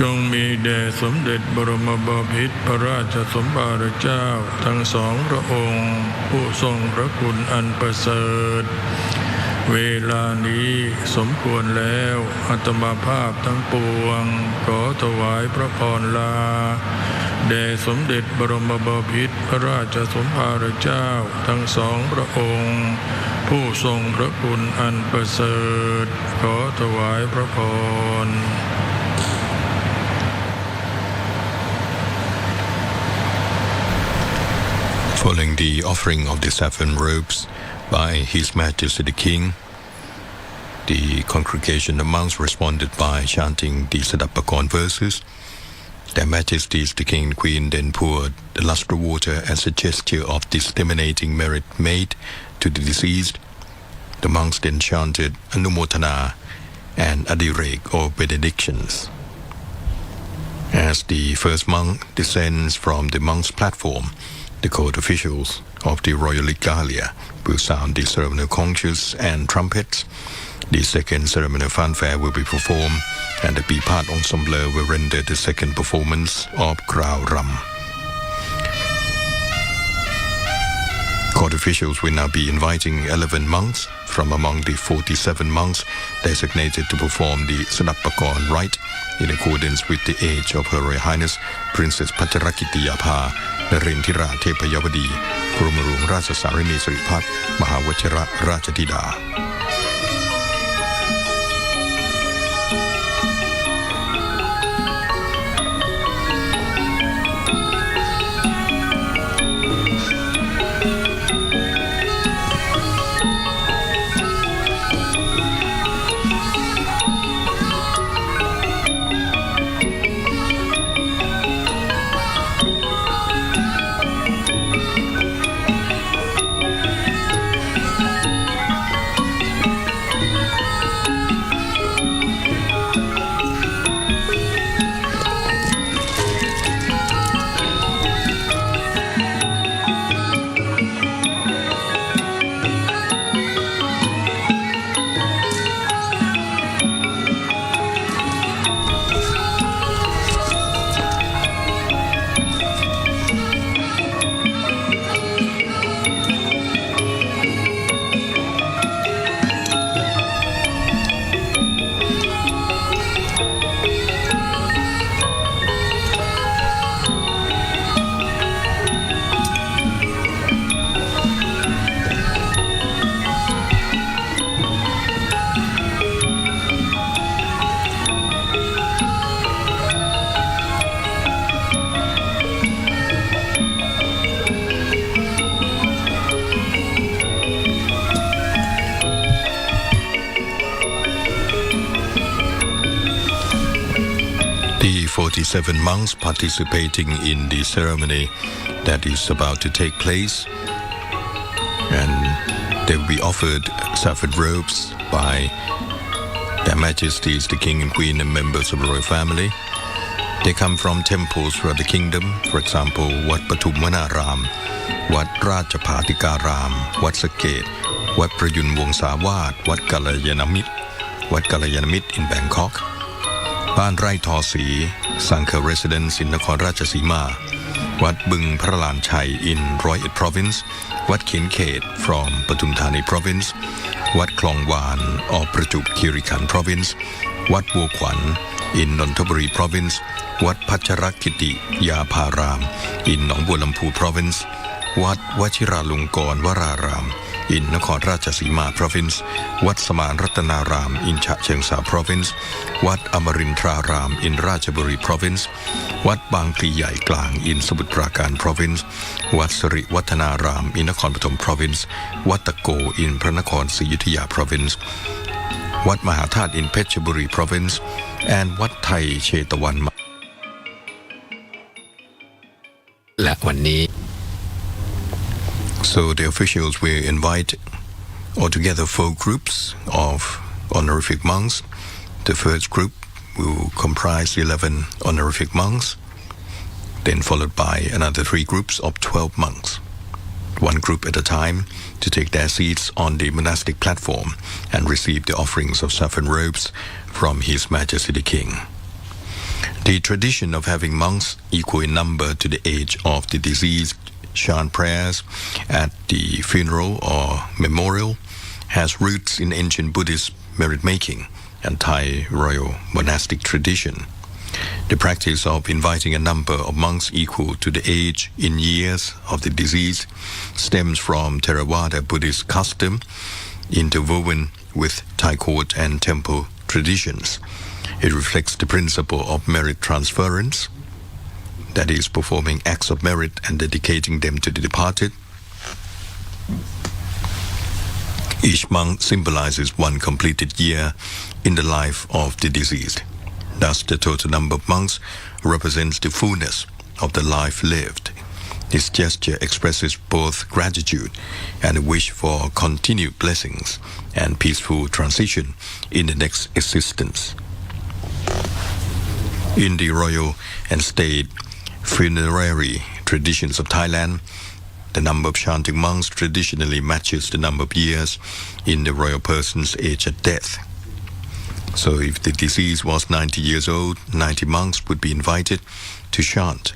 จงมีแด่สมเด็จบรมบพิตรพระราชสมภารเจ้าทั้งสองพระองค์ผู้ทรงพระคุณอันประเสริฐเวลานี้สมควรแล้วอาตมาภาพทั้งปวงขอถวายพระพรลาแด่สมเด็จบรมบพิตรพระราชสมภารเจ้าทั้งสองพระองค์ผู้ทรงพระคุณอันประเสริฐขอถวายพระพรFollowing the offering of the saffron robes by His Majesty the King, the congregation of monks responded by chanting the Sadapakorn verses. Their Majesties the King and Queen then poured the lustre water as a gesture of disseminating merit made to the deceased. The monks then chanted Anumotana and Adirek or benedictions. As the first monk descends from the monk's platform, the court officials of the royal regalia will sound the ceremonial conches and trumpets. The second ceremonial fanfare will be performed, and the Piman ensemble will render the second performance of Krao Ram. Court officials will now be inviting 11 monks from among the 47 monks designated to perform the Sadapakorn rite in accordance with the age of Her Royal Highness Princess Bajrakitiyabha Narendiradebyavati กรมหลวงราชสารินีสิริพัฒน์มหาวชิรราชธิดา 47 monks participating in the ceremony that is about to take place, and they will be offered saffron robes by Their Majesties the King and Queen and members of the royal family. They come from temples throughout the kingdom, for example, Wat Pathum Wanaram, Wat Rajapatikaram, Wat Saket, Wat Prayun Wongsawat, Wat Kalayanamit in Bangkok, บ้านไร่ทอศรี Sangha Residence in นครราชสีมา วัดบึงพระลานชัย in ร้อยเอ็ด Province, วัดเขียนเขต from ปทุมธานี Province, วัดคลองวาน of ประจวบคีรีขันธ์ Province, วัดบัวขวัญ in นนทบุรี Province, วัดพัชรกิติยาภาราม in หนองบัวลำพู Province, วัดวชิราลงกรณ์วราราม in นครราชสีมา Province, วัดสมานรัตนาราม in ฉะเชิงเทรา Province, วัดอมรินทราราม in ราชบุรี Province, วัดบางพลีใหญ่กลาง in สมุทรปราการ Province, วัดสิริวัฒนาราม in นครปฐม Province, วัดตะโก in พระนครศรีอยุธยา Province, วัดมหาธาตุ in เพชรบุรี Province, and วัดไทยเชตวัน และวันนี้ So the officials will invite altogether 4 groups of honorific monks. The first group will comprise 11 honorific monks, then followed by another 3 groups of 12 monks, one group at a time, to take their seats on the monastic platform and receive the offerings of saffron robes from His Majesty the King. The tradition of having monks equal in number to the age of the deceased chant prayers at the funeral or memorial has roots in ancient Buddhist merit-making and Thai royal monastic tradition. The practice of inviting a number of monks equal to the age in years of the deceased stems from Theravada Buddhist custom interwoven with Thai court and temple traditions. It reflects the principle of merit transference, that is, performing acts of merit and dedicating them to the departed. Each monk symbolizes one completed year in the life of the deceased. Thus, the total number of monks represents the fullness of the life lived. This gesture expresses both gratitude and a wish for continued blessings and peaceful transition in the next existence. In the royal and state funerary traditions of Thailand, the number of chanting monks traditionally matches the number of years in the royal person's age at death. So if the deceased was 90 years old, 90 monks would be invited to chant.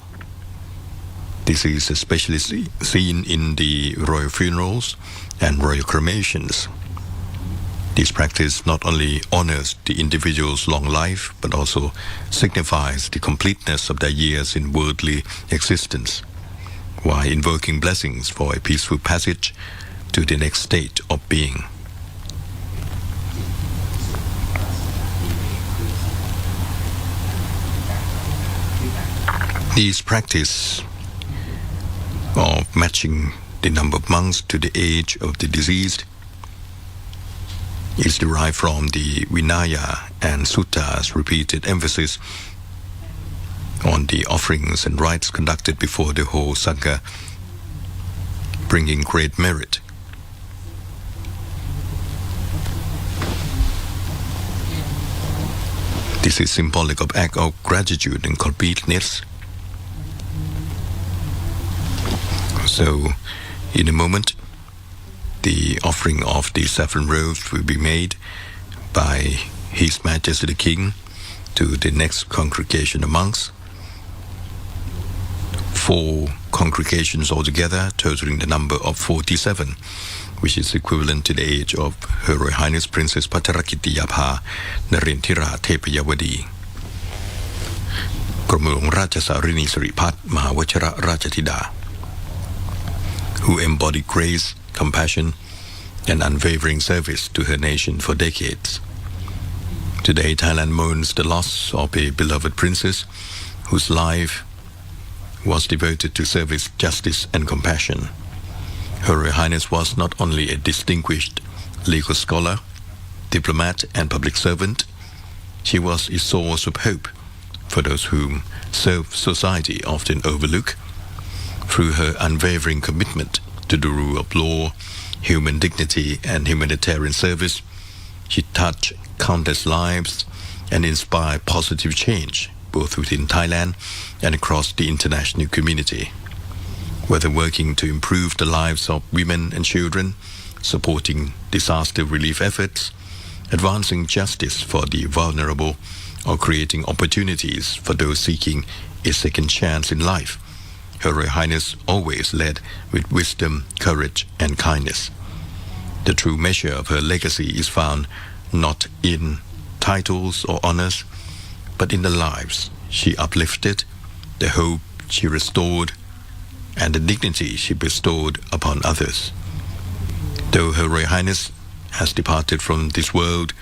This is especially seen in the royal funerals and royal cremations. This practice not only honors the individual's long life, but also signifies the completeness of their years in worldly existence, while invoking blessings for a peaceful passage to the next state of being. This practice of matching the number of monks to the age of the deceased is derived from the Vinaya and Suttas' repeated emphasis on the offerings and rites conducted before the whole Sangha, bringing great merit. This is symbolic of act of gratitude and completeness. So, in a moment, the offering of the saffron robes will be made by His Majesty the King to the next congregation of monks. 4 congregations altogether, totaling the number of 47, which is equivalent to the age of Her Royal Highness Princess Bajrakitiyabha Narendiradebyavati, กรมหลวงราชสารินีสิริพัฒน์มหาวชิรราชธิดา who embodied grace, compassion, and unwavering service to her nation for decades. Today, Thailand mourns the loss of a beloved princess whose life was devoted to service, justice, and compassion. Her Royal Highness was not only a distinguished legal scholar, diplomat, and public servant, she was a source of hope for those whom society often overlook. Through her unwavering commitment to the rule of law, human dignity, and humanitarian service, she touched countless lives and inspired positive change both within Thailand and across the international community. Whether working to improve the lives of women and children, supporting disaster relief efforts, advancing justice for the vulnerable, or creating opportunities for those seeking a second chance in life, Her Royal Highness always led with wisdom, courage, and kindness. The true measure of her legacy is found not in titles or honors, but in the lives she uplifted, the hope she restored, and the dignity she bestowed upon others. Though Her Royal Highness has departed from this world,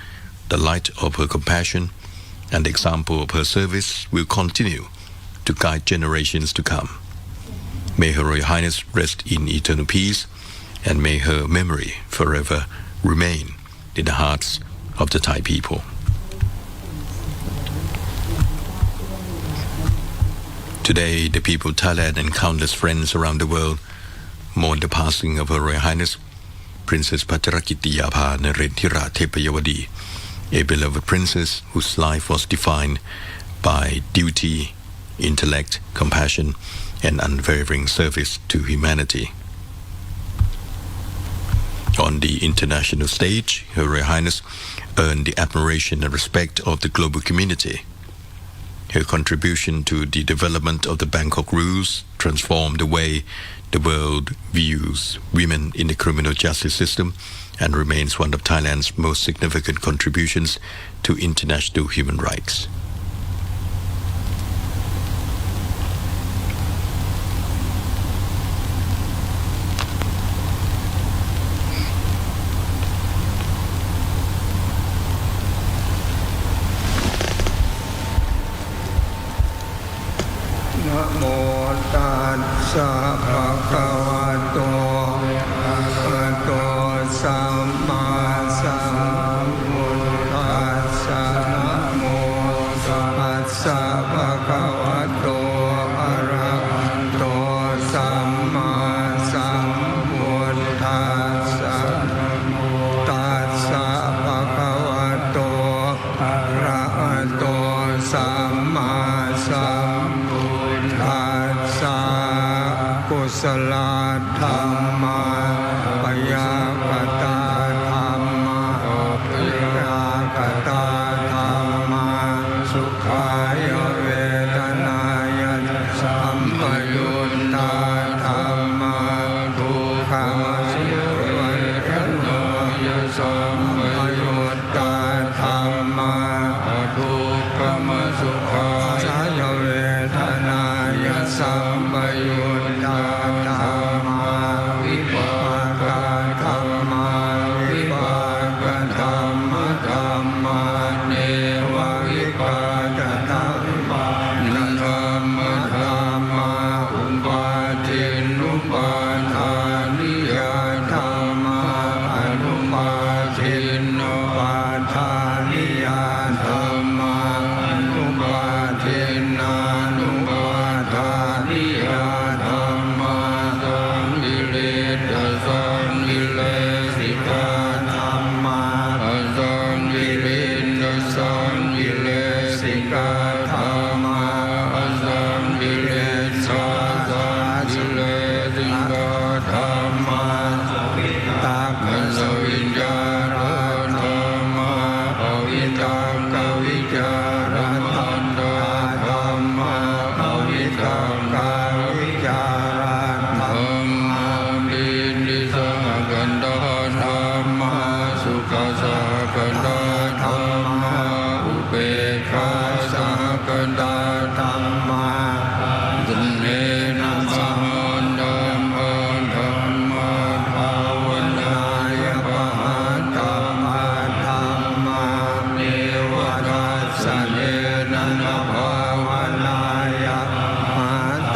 the light of her compassion and the example of her service will continue to guide generations to come. May Her Royal Highness rest in eternal peace, and may her memory forever remain in the hearts of the Thai people. Today, the people of Thailand and countless friends around the world mourn the passing of Her Royal Highness Princess Bajrakitiyabha Narendiradebyavati, a beloved princess whose life was defined by duty, intellect, compassion, and unwavering service to humanity. On the international stage, Her Royal Highness earned the admiration and respect of the global community. Her contribution to the development of the Bangkok rules transformed the way the world views women in the criminal justice system and remains one of Thailand's most significant contributions to international human rights.ต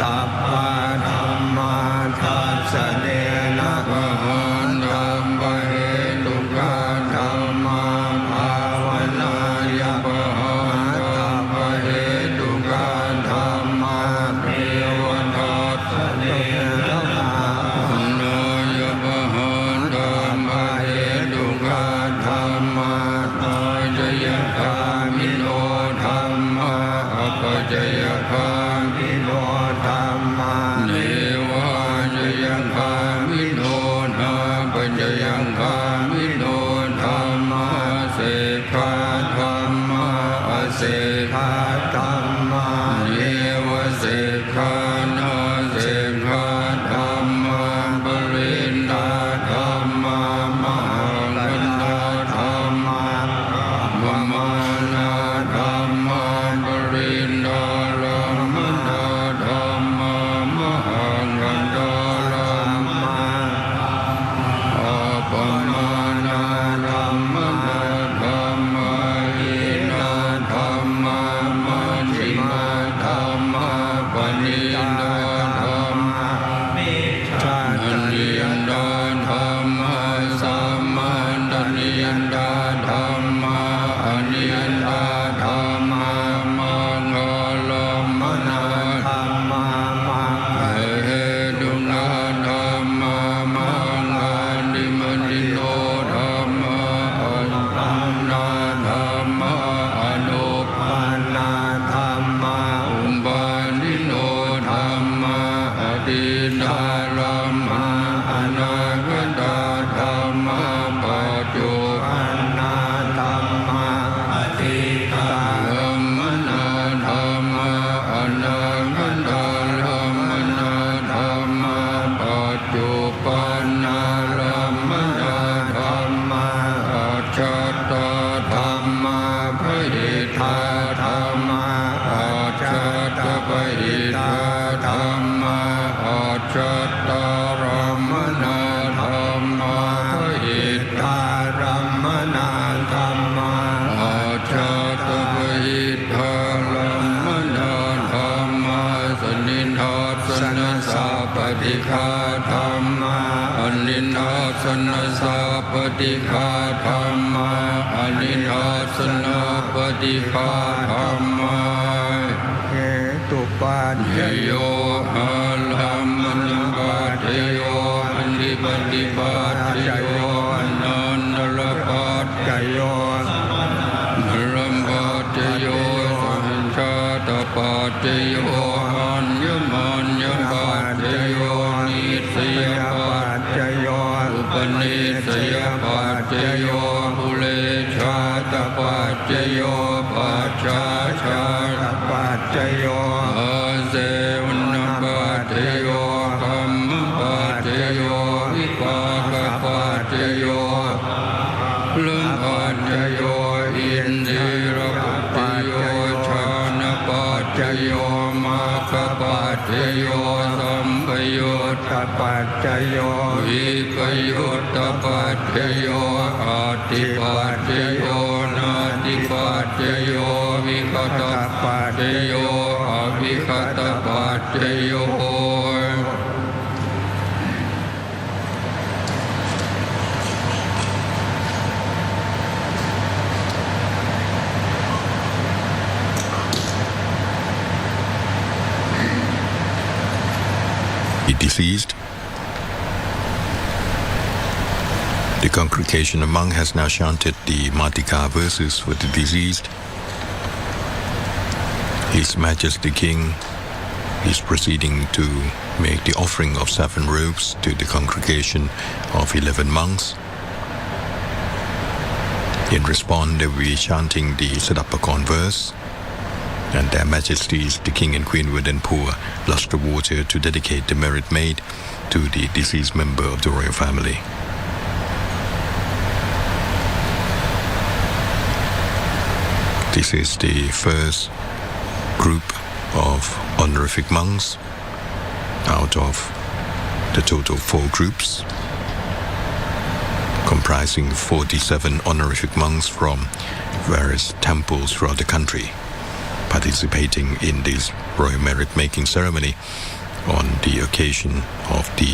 สิกขานาสิกขาธัมมาปริญญาธัมมามหังกันตาธัมมามมานาธัมมาปริญญาลัมมนาธัมมามหังกันตาลัมมาอัปปมานาธัมมนาธัมมาอินาธัมมามัชฌิมาธัมมาปณิดาธัมมามิจฉาทันยันดาธัมมาสัมมาทันยันดาธัมมาอนิยันดาธัมมามังคลัมมนาธัมมามังคเหตุนาธัมมามังคานิมนิโนธัมมาอันตัมนาธัมมาอนุปันนาธัมมาอุปาณิโนธัมมาอดีตาลัมมาอนาคตาธัมมาปัจจุบันนาธัมมาอดีตาลัมมนาธัมมาอนาคตาลัมมนาธัมมาปัจจุบันนาลัมมนาธัมมาอัจฉตาธัมมาพหิทาธัมมาอัจฉตพหิทาธัมมาอัจฉตารัมมนาธัมมาพหิทารัมมนาธัมมาอัจฉตพหิทารัมมนาธัมมาสนิทัสสนสัพพติฆาธัมมาอนิทัสสนสัพพติฆาธัมมาอนิทัสสนปฏิฆาธัมมาเหตุปัจจโยอาลัมมณปัจจโยอันติปฏิปัจจโยอนันตรปัจจโยมรัมปัจจโยสัญชาตปัจจโยอัญญมัญญปัจจโยนิสยปัจจโยอุปนิสยปัจจโยภูเลชาตปัจจโยปัจฉาชาตปัจจโยอาเสวนปัจจโยธัมมปัจจโยวิปากปัจจโยลุมปัจจโยอินทรีรปัจจโยชานปัจจโยมาคปัจจโยสัมปยุตตปัจจโยวิปยุตตปัจจโยอาติปัจจโยนาติปัจจโยวิคตปัจจโยอวิคตปัจจโยDeceased. The congregation among has now chanted the Matika verses for the deceased. His Majesty King is proceeding to make the offering of 7 robes to the congregation of 11 monks. In response, they will be chanting the Sadapakon verse, and their Majesties, the King and Queen, will then pour lustre water to dedicate the merit maid to the deceased member of the royal family. This is the first group of honorific monks out of the total 4 groups, comprising 47 honorific monks from various temples throughout the country, participating in this royal merit-making ceremony on the occasion of the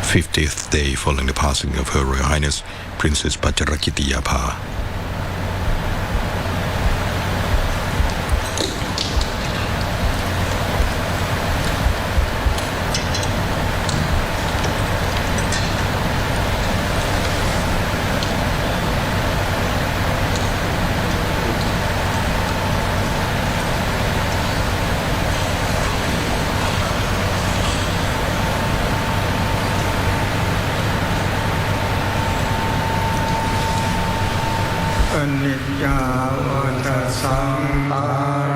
50th day following the passing of Her Royal Highness Princess Bajrakitiyabha.อนิจจาวัฏสังขา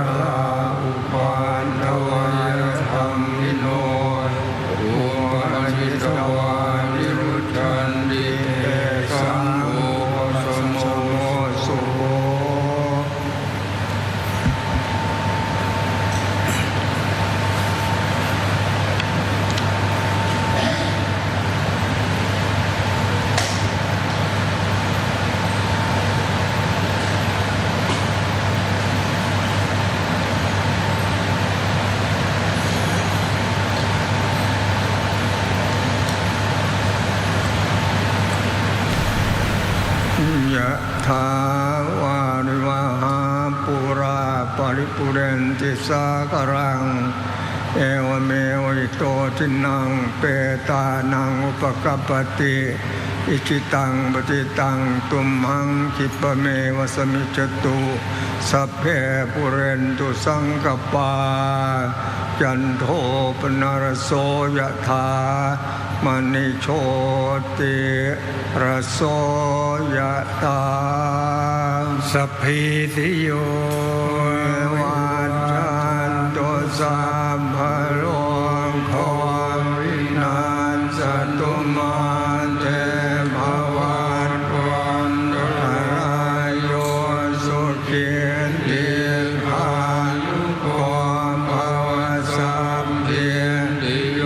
ราอุปาทวาย าวาริวหาปุราปริปุเรนติสากรังเอวเมวิโตทินังเปตานังอุปกัปปติอิจิตังปฏิตังตุมหังคิปะเมวะสมิจจตุสัพเพปุเรนตุสังกปาจันโทปนรโสยถามณิโชติรโสยถาสัพพิติโยวัฏจันตุสัพพะโลกโควินาศตุมาเตภวัตวันตรายโยสุขีติภายุโกภวสัพพิติโย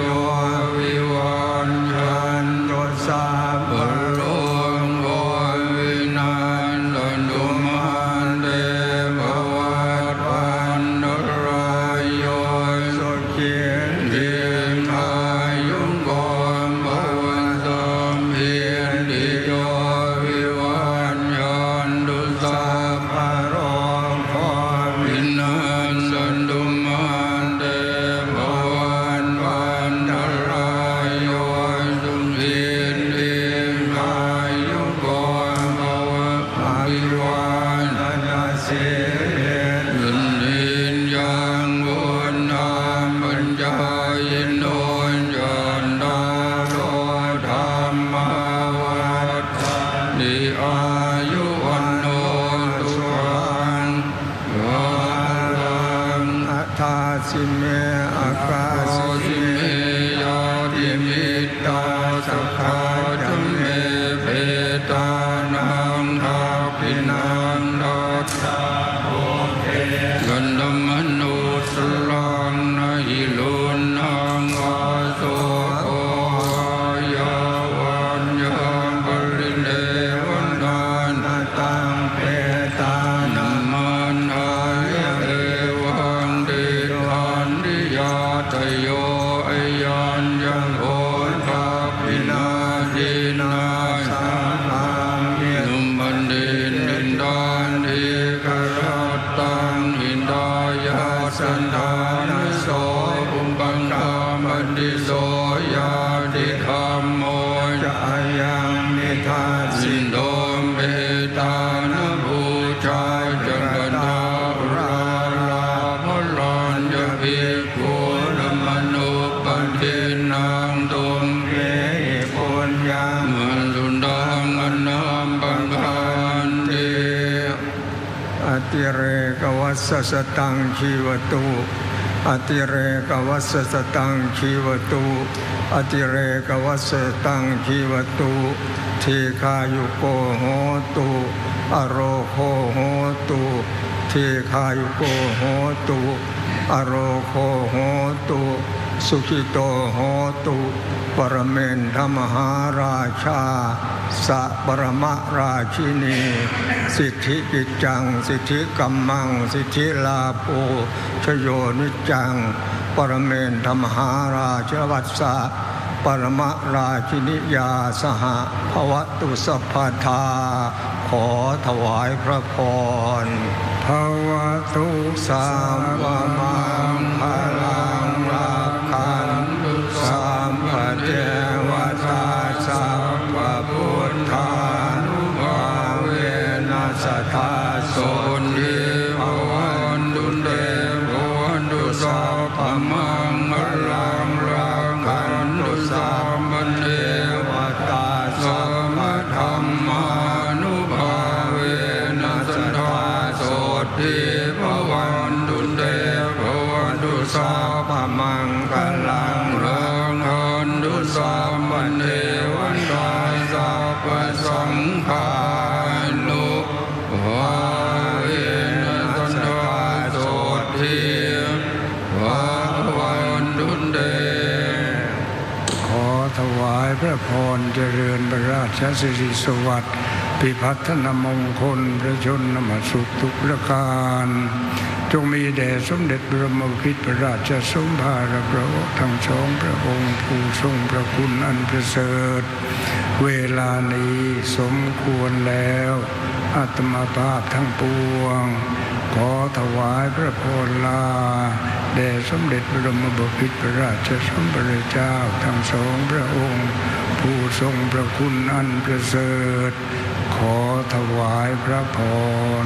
วิวัฏจันตุสัพพะโลกโควินาศตุมาเตภวัตวันตรายโยสุขีติภายุโกภวสัพพิติโยวิวัฏจันตุสัพพะโลกโควินาศตุมาเตภวัตวันตรายโยสุขีติภายุโกภวะอภิวาทนาสิรินินยังวุฒนาปัญญายโนยันตาโลธรรมวัฏฏานิอายุวันโนสุขังวาลังอัฏฐาสิเมอากาสิเมยาติมิตาสัพพะจเมเปตานังทัพพินังดัตตาโภเกกันธมนุสลังนะหิลุนังอาโสโคยาวันยังปริเดวันดานตังเปตานัมมันหายเอวังดิทันดิยาตโยอยัญญังโหทัพพินาทินาสังฆังนุมบันดินดินดานทิกรัตตังอินดายาสันธานโสอุปังคามันดิโสยาติคัมโมจะยังนิทัสสินโดเปตานภูชาจักตาอุราลาภลันจะภิกขุนมนุปันตินังตุมเกปุญญังมันสุนดังอนัมปังคันติอติเรกวัสสตังชีวตุอติเรกวัสสตังชีวตุอติเรกวัสสตังชีวตุทีฆายุโกโหตุอโรโคโหตุทีฆายุโกโหตุอโรโคโหตุสุขิโตโหตุปรเมนทมหาราชาสัปรมราชินีสิทธิกิจจังสิทธิกัมมังสิทธิลาโภชโยนิจังปรเมนทมหาราชวัสสะปรมราชินิยาสหภวตุสัพพทาขอถวายพระพรภวตุสัมมามังคลังรักขันตุสัมปเทวตาสัพพพุทธานุภาเวนัสสทาโสนิภวันตุเตภวันตุสัพพมังคลังรักขันตุสัมปเทวตาสัพพธรรมานุภาเวนัสสทาโสติภวันตุเตภวันตุสัพพมังคลังรักขันตุสัมปเทวตาสัพพสังฆานุภาเวนัสสทาโสติภวันตุเตขอถวายพระพรเจริญพระราชสิริสวัสดิ์พิพัฒนมงคลพระชนมสุขทุกประการจงมีแด่สมเด็จบรมพิตรพระราชสมภารพระองค์ทั้งสองพระองค์ผู้ทรงพระคุณอันประเสริฐเวลานี้สมควรแล้ว อัตมาภาพทั้งปวงขอถวายพระพรลาแด่สมเด็จบรมบพิตรพระราชสมภารเจ้าทั้งสองพระองค์ผู้ทรงพระคุณอันประเสริฐขอถวายพระพร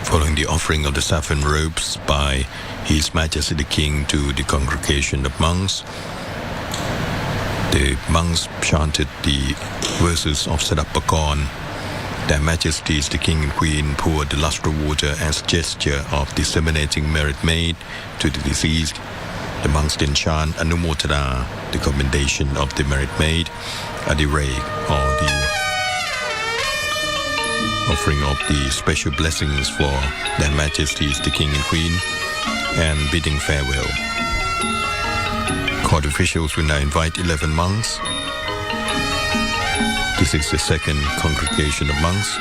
Following the offering of the saffron robes by His Majesty the King to the congregation of monks, the monks chanted the verses of Sadapakorn. Their Majesties the King and Queen poured the lustre water as gesture of disseminating merit made to the deceased. The monks then chant Anumotana, the commendation of the merit made, Adirek, or the offering of the special blessings for their Majesties the King and Queen, and bidding farewell. Court officials will now invite 11 monks. This is the second congregation of monks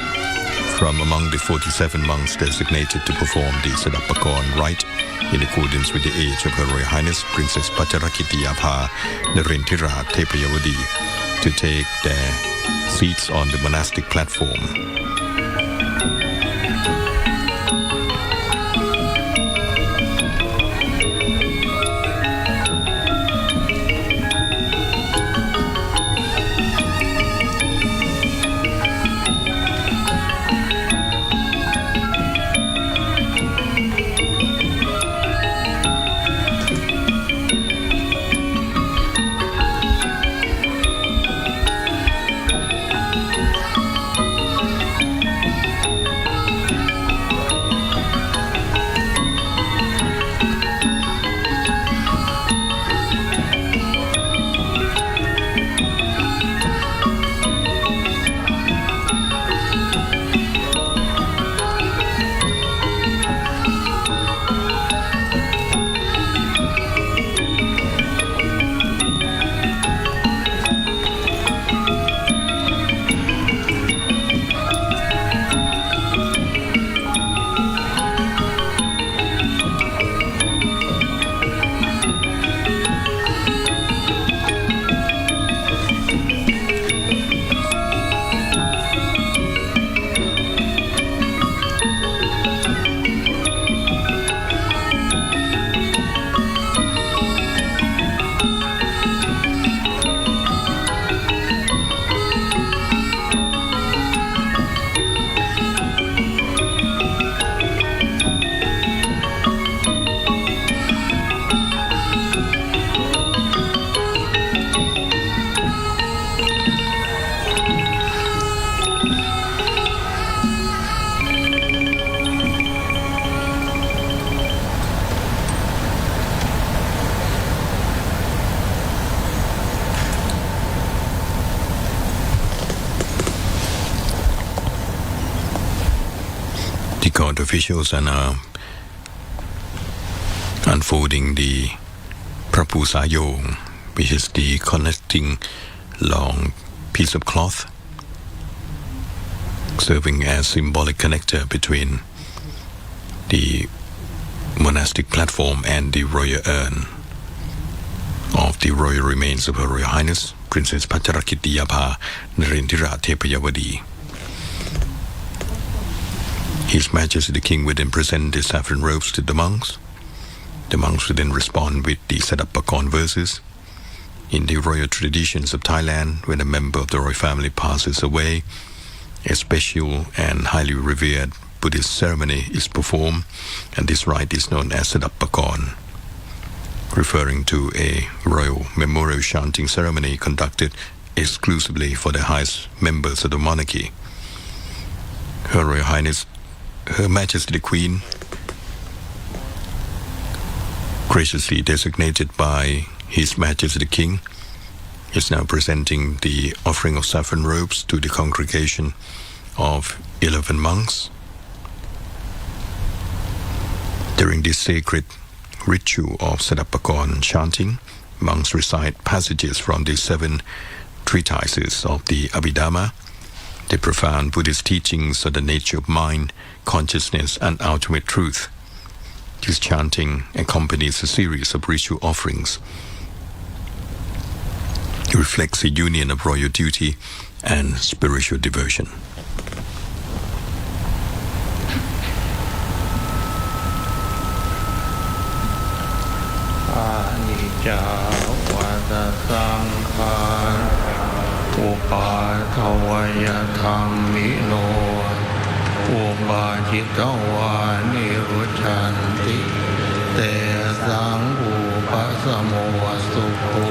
from among the 47 monks designated to perform the Sadapakorn rite in accordance with the age of Her Royal Highness Princess Bajrakitiyabha Narendiradebyavati to take their seats on the monastic platform. The court officials are now unfolding the Prapusayong, which is the connecting long piece of cloth, serving as symbolic connector between the monastic platform and the royal urn of the royal remains of Her Royal Highness Princess Bajrakitiyabha Narendiradebyavati. His Majesty the King will then present the saffron robes to the monks. The monks will then respond with the Sadapakorn verses. In the royal traditions of Thailand, when a member of the royal family passes away, a special and highly revered Buddhist ceremony is performed, and this rite is known as Sadapakorn, referring to a royal memorial chanting ceremony conducted exclusively for the highest members of the monarchy. Her Royal Highness, Her Majesty the Queen, graciously designated by His Majesty the King, is now presenting the offering of saffron robes to the congregation of 11 monks. During this sacred ritual of Sadapakorn chanting, monks recite passages from the 7 treatises of the Abhidhamma, the profound Buddhist teachings of the nature of mind, consciousness, and ultimate truth. This chanting accompanies a series of ritual offerings. reflects a union of royal duty and spiritual devotion. Anicca vada sankhara upātavaya dhammino upācitavā nirucchanti te saṁ upasamo sukho.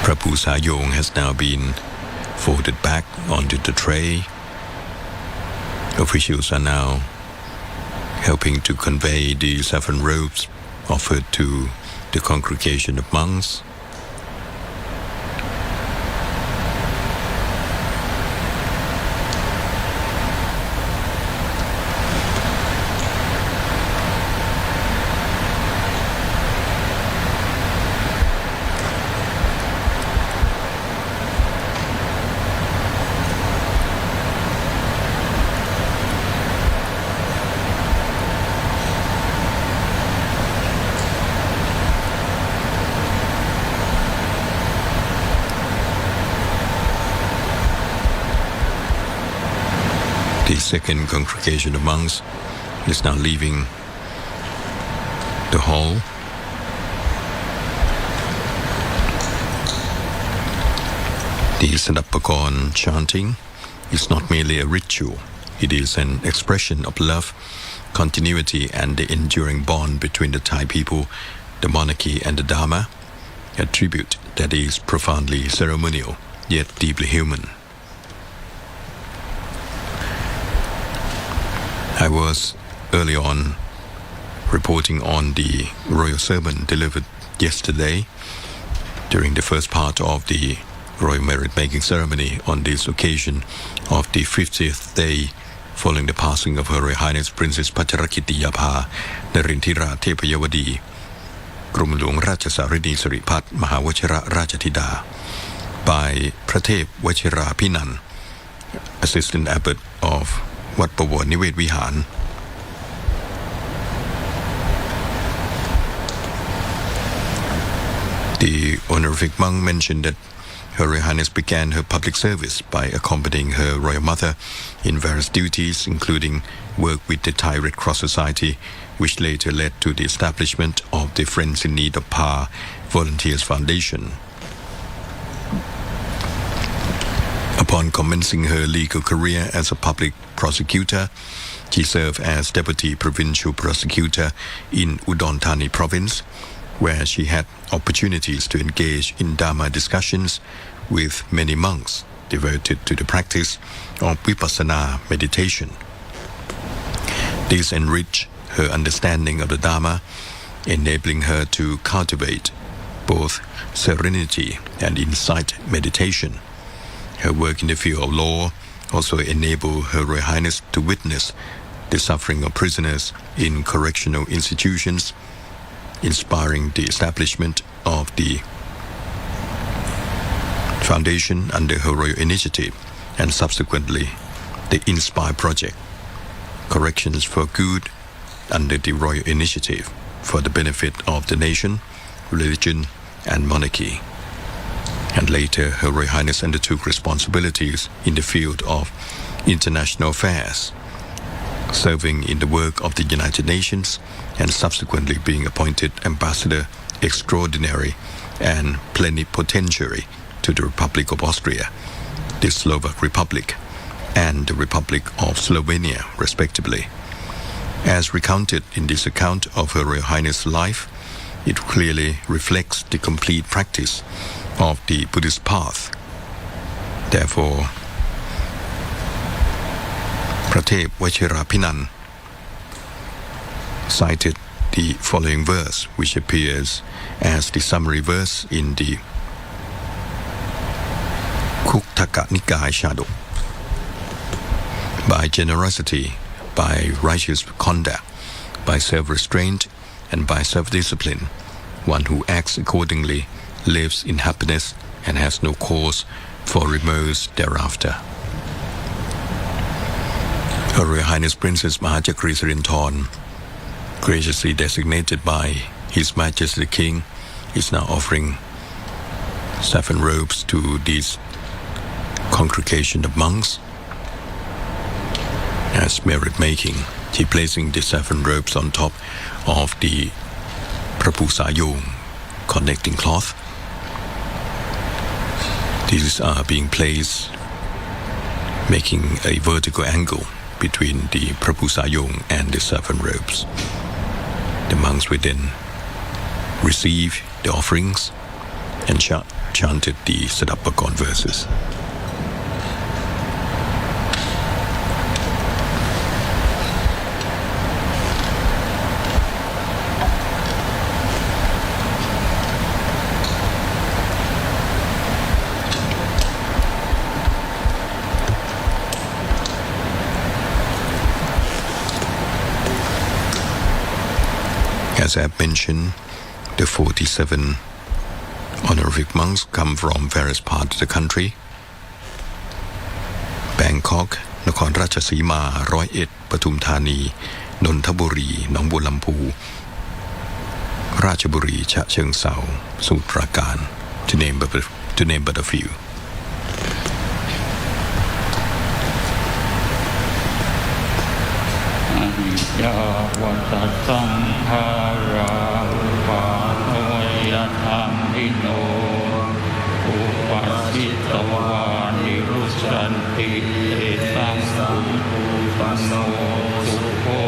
Prabhu Sayong has now been folded back onto the tray. Officials are now helping to convey the 7 robes offered to the congregation of monks. The second congregation of monks is now leaving the hall. The Sadapakon chanting is not merely a ritual, it is an expression of love, continuity, and the enduring bond between the Thai people, the monarchy, and the Dharma, a tribute that is profoundly ceremonial yet deeply human. I was early on reporting on the royal sermon delivered yesterday during the first part of the royal merit making ceremony on this occasion of the 50th day following the passing of Her Royal Highness Princess Bajrakitiyabha Narendiradebyavati กรมหลวงราชสารินีสิริพัฒน์มหาวชิรราชธิดา by พระเทพวชิราพินันท์ Assistant Abbot of วัดประวรนิเวศวิหาร The honorific monk mentioned that Her Royal Highness began her public service by accompanying her royal mother in various duties, including work with the Thai Red Cross Society, which later led to the establishment of the Friends in Need of PAR Volunteers Foundation. Upon commencing her legal career as a public prosecutor, she served as Deputy Provincial Prosecutor in Udon Thani Province, where she had opportunities to engage in Dharma discussions with many monks devoted to the practice of Vipassana meditation. This enriched her understanding of the Dharma, enabling her to cultivate both serenity and insight meditation. Her work in the field of law also enabled Her Royal Highness to witness the suffering of prisoners in correctional institutions, inspiring the establishment of the foundation under her royal initiative and subsequently the Inspire Project, Corrections for Good under the royal initiative for the benefit of the nation, religion and monarchy. And later Her Royal Highness undertook responsibilities in the field of international affairs, serving in the work of the United Nations and subsequently being appointed Ambassador Extraordinary and Plenipotentiary to the Republic of Austria, the Slovak Republic, and the Republic of Slovenia, respectively. As recounted in this account of Her Royal Highness' life, it clearly reflects the complete practice of the Buddhist path. Therefore, พระเทพวชิราภินันท์ cited the following verse, which appears as the summary verse in the กนิกายชาดก by generosity, by righteous conduct, by self-restraint, and by self-discipline, one who acts accordingly lives in happiness and has no cause for remorse thereafter. Her Royal Highness Princess Mahajakri Sirinthorn, graciously designated by His Majesty the King, is now offering saffron robes to this congregation of monks as merit making. She placing the saffron robes on top of the prapusayong connecting cloth. These are being placed, making a vertical angle between the prapusayong and the saffron robes. The monks will then receive the offerings and chanted the Sadapakon verses. As I have mentioned, the 47 honorific monks come from various parts of the country: Bangkok, Nakhon Ratchasima, Roi Et, Pathum Thani, Nonthaburi, Nong Bualampu, Ratchaburi, Cha Cheung Sao, Samut Prakan, to name but a few. Ya wata sanghara upanoya thamino upasitawa nirusanti etang upano sukho.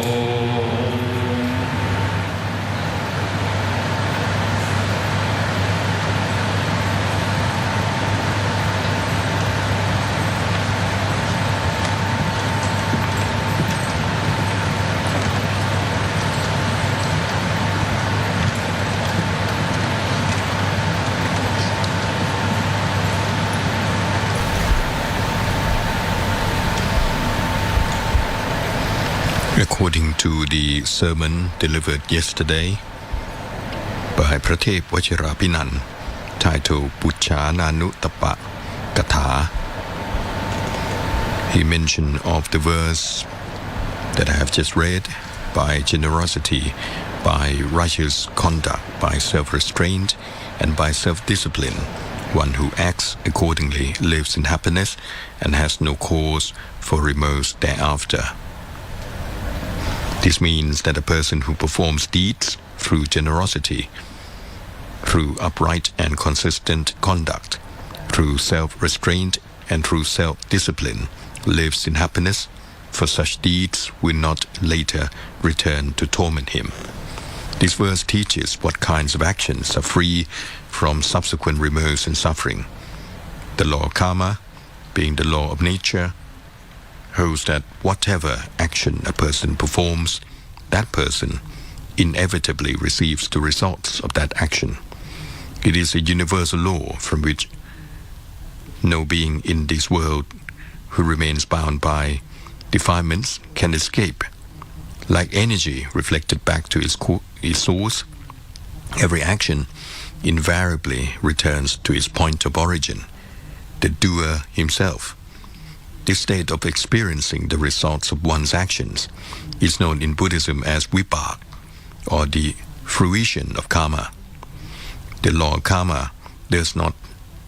According to the sermon delivered yesterday by Pratep Vajrapinan, titled Puchananutapa Katha, he mentioned of the verse that I have just read: by generosity, by righteous conduct, by self-restraint, and by self-discipline, one who acts accordingly lives in happiness and has no cause for remorse thereafter. This means that a person who performs deeds through generosity, through upright and consistent conduct, through self-restraint and through self-discipline, lives in happiness, for such deeds will not later return to torment him. This verse teaches what kinds of actions are free from subsequent remorse and suffering. The law of karma, being the law of nature, holds that whatever action a person performs, that person inevitably receives the results of that action. It is a universal law from which no being in this world who remains bound by defilements can escape. Like energy reflected back to its source, every action invariably returns to its point of origin, the doer himself. This state of experiencing the results of one's actions is known in Buddhism as vipak, or the fruition of karma. The law of karma does not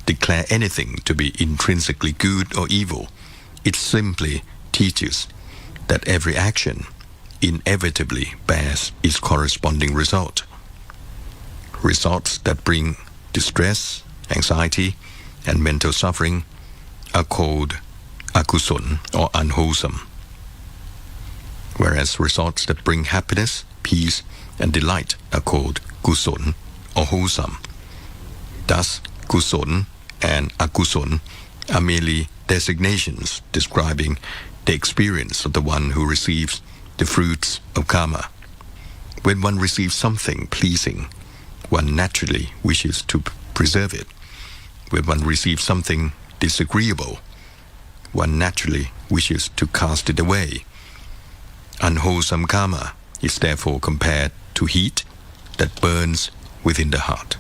declare anything to be intrinsically good or evil. It simply teaches that every action inevitably bears its corresponding result. Results that bring distress, anxiety, and mental suffering are called akuson, or unwholesome, whereas results that bring happiness, peace, and delight are called kuson, or wholesome. Thus, kuson and akuson are merely designations describing the experience of the one who receives the fruits of karma. When one receives something pleasing, one naturally wishes to preserve it. When one receives something disagreeable, one naturally wishes to cast it away. Unwholesome karma is therefore compared to heat that burns within the heart.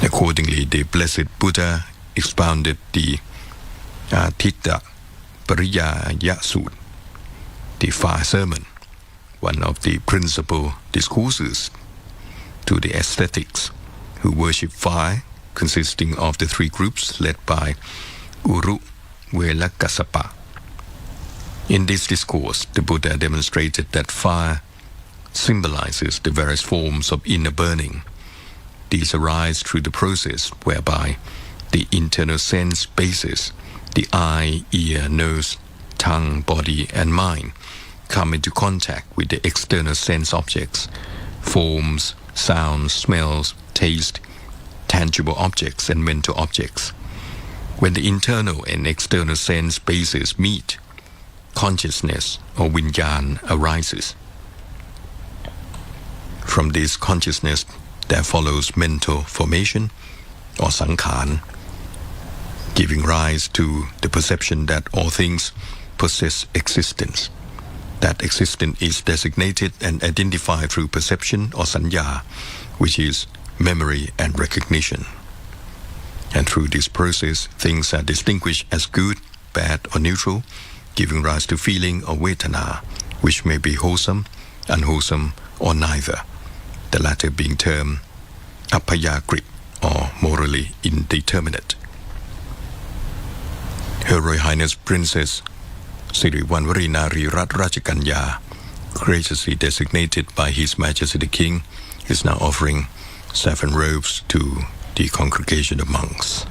Accordingly, the blessed Buddha expounded the Atitta Pariyaya Sutta, the fire sermon, one of the principal discourses to the ascetics who worship fire, consisting of the three groups led by Uru Velakassapa. In this discourse, the Buddha demonstrated that fire symbolizes the various forms of inner burning. These arise through the process whereby the internal sense bases, the eye, ear, nose, tongue, body, and mind, come into contact with the external sense objects, forms, sounds, smells, taste, tangible objects, and mental objects. When the internal and external sense bases meet, consciousness or vinyan arises. From this consciousness, there follows mental formation or sankhan, giving rise to the perception that all things possess existence. That existence is designated and identified through perception or sanya, which is memory and recognition. And through this process, things are distinguished as good, bad, or neutral, giving rise to feeling or vedana, which may be wholesome, unwholesome, or neither, the latter being termed apayagrit or morally indeterminate. Her Royal Highness Princess Siriwanwari Nari Ratrajikanya, graciously designated by His Majesty the King, is now offering 7 robes to the congregation of monks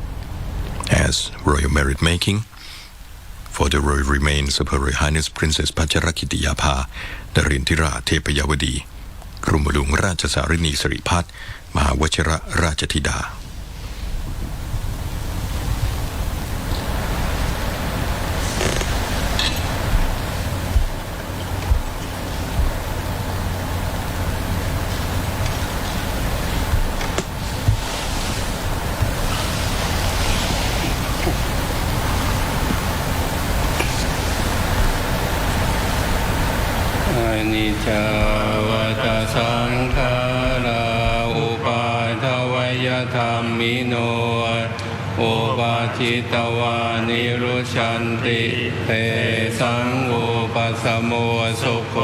as royal merit making for the royal remains of Her Royal Highness Princess Bajrakitiyabha Narendiradebyavati กรมหลวงราชสารินีสิริพัฒน์มหาวชิรราชธิดา นิจจวัตสังขาราอุปาทวยธรรมิโนอุปาจิตวานิรุชันติเตสังอุปสมโมสุโข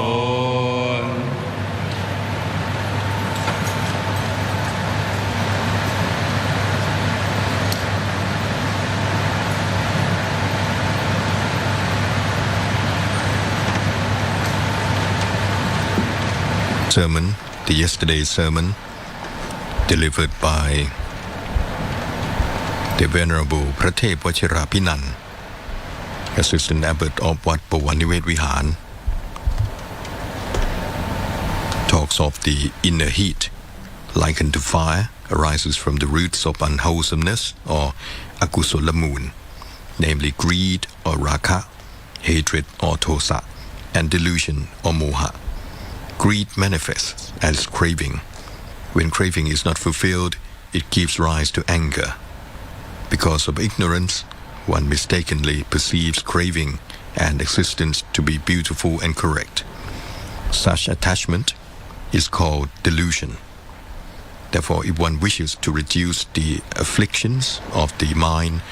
Sermon, the yesterday's sermon, delivered by the Venerable Pratep Vachira Piman, Assistant Abbot of Wat Bawanivet Vihan, talks of the inner heat, likened to fire, arises from the roots of unwholesomeness or akusala moon, namely greed or raka, hatred or tosa, and delusion or moha. Greed manifests as craving. When craving is not fulfilled, it gives rise to anger. Because of ignorance, one mistakenly perceives craving and existence to be beautiful and correct. Such attachment is called delusion. Therefore, if one wishes to reduce the afflictions of the mind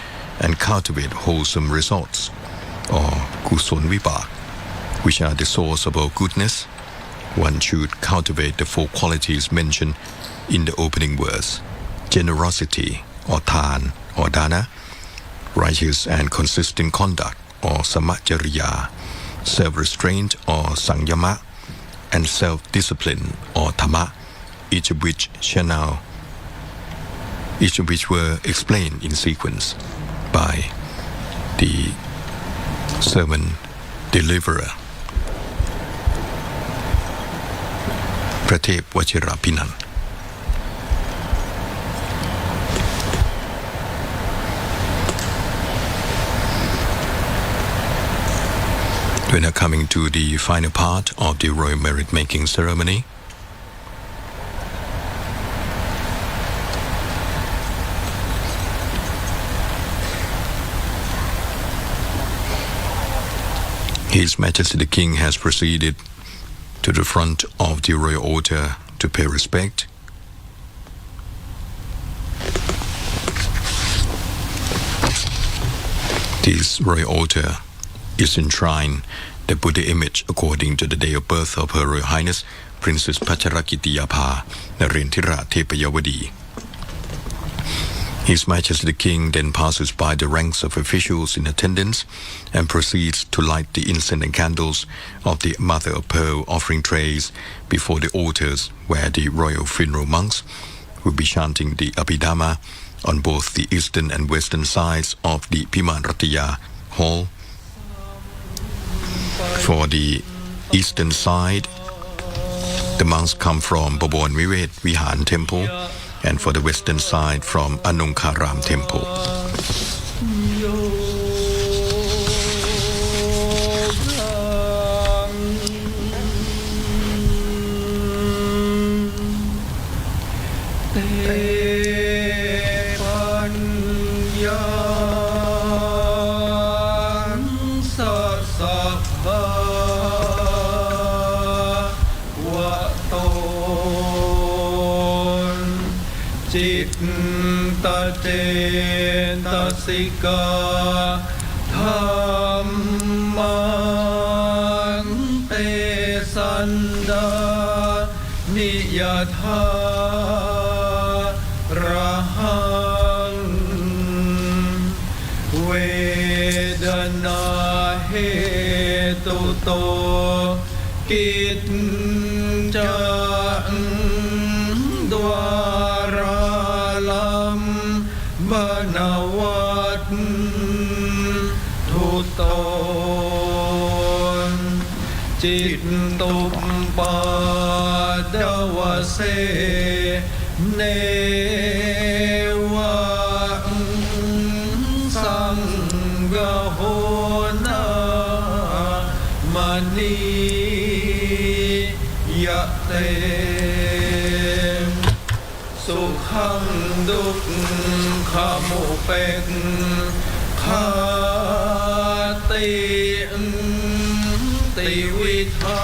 and cultivate wholesome results, or kuson vibhak, which are the source of all goodness, one should cultivate the 4 qualities mentioned in the opening verse: generosity or than or dana, righteous and consistent conduct or samajariya, self-restraint or sangyama, and self-discipline or tama, each of which were explained in sequence by the sermon deliverer, Pratep Vachira Piman. We're now coming to the final part of the royal merit making ceremony. His Majesty the King has proceeded to the front of the royal altar to pay respect. This royal altar is enshrined the Buddha image according to the day of birth of Her Royal Highness Princess Bajrakitiyabha Narendiradebyavati. His Majesty the King then passes by the ranks of officials in attendance and proceeds to light the incense and candles of the mother of pearl offering trays before the altars where the royal funeral monks will be chanting the Abhidhamma on both the eastern and western sides of the Piman Rattaya hall. For the eastern side, the monks come from Bawon Vivet Vihan Temple, and for the western side from Anungkaram Temple.เจตสิกาธรรมังเตสันดานิยถาระหังเวดนาเหตุโตกิจจังดวารลัมบนาวัตทุตนจิตตุปาดวเสเนวังสังฆโหนามณียะเตสุขังดุขโมเปกขาติติวิทา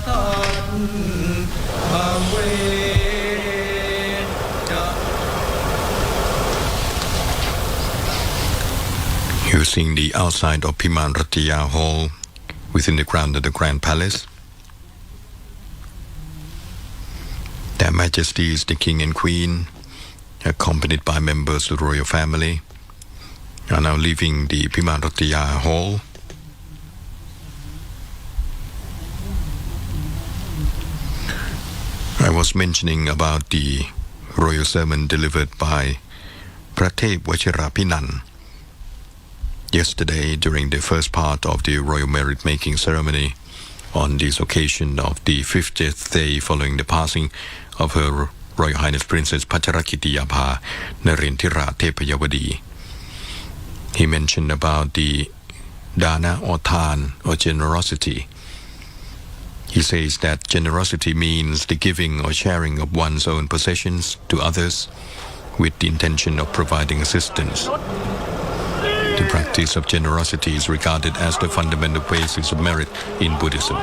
ตันภเวจะ Using the outside of Piman Rattaya hall within the ground of the Grand Palace, Their Majesties the King and Queen, accompanied by members of the royal family, are now leaving the Piman Rattaya hall. I was mentioning about the royal sermon delivered by Pratep Vajrapinan yesterday during the first part of the royal merit making ceremony on this occasion of the 50th day following the passing of Her Royal Highness Princess Bajrakitiyabha Narendiradebyavati. He mentioned about the dana or tan or generosity. He says that generosity means the giving or sharing of one's own possessions to others with the intention of providing assistance. The practice of generosity is regarded as the fundamental basis of merit in Buddhism.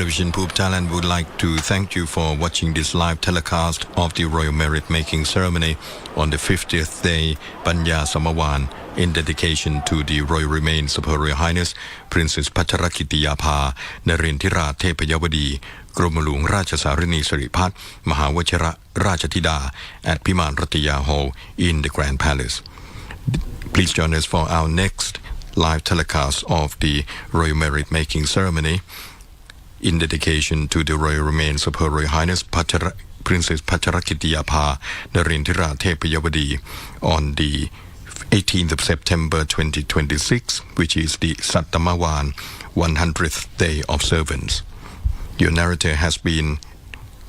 Television Poop Thailand would like to thank you for watching this live telecast of the Royal Merit Making Ceremony on the 50th day Panya Samawan in dedication to the Royal Remains of Her Royal Highness Princess Bajrakitiyabha Narendiradebyavati กรมหลวงราชสารินีสิริพัฒน์มหาวชิรราชธิดา at Piman Rattaya Hall in the Grand Palace. Please join us for our next live telecast of the Royal Merit Making Ceremony in dedication to the Royal Remains of Her Royal Highness Princess Bajrakitiyabha Narendiradebyavati on the 18th of September 2026, which is the Sattamawan 100th day observance. Your narrator has been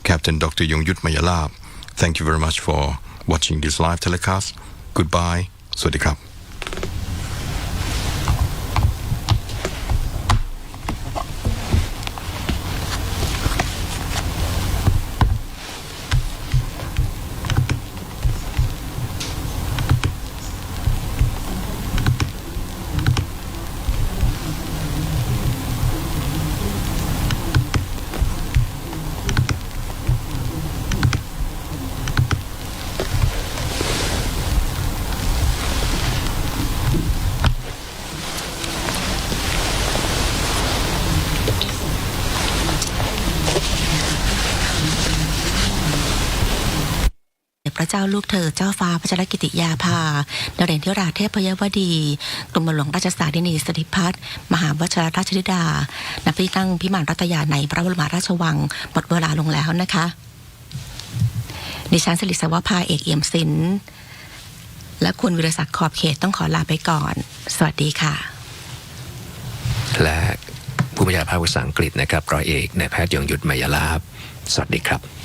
Captain Dr. Yongyut Mayalab. Thank you very much for watching this live telecast. Goodbye. สวัสดีครับพระเจ้าลูกเธอเจ้าฟ้าพัชรกิติยาภานเรนทิราเทพยวดีกรมหลวงราชสารินีสิริพัฒน์มหาวชิรราชธิดาณที่ตั้งพิมานรัตยาในพระบรมราชวังหมดเวลาลงแล้วนะคะดิฉันสิริศวภาเอกเอี่ยมศิลป์และคุณวิรศักดิ์ขอบเขตต้องขอลาไปก่อนสวัสดีค่ะและผู้บรรยายภาคภาษาอังกฤษนะครับร้อยเอกนายแพทย์ยงยุทธมายาลาภสวัสดีครับ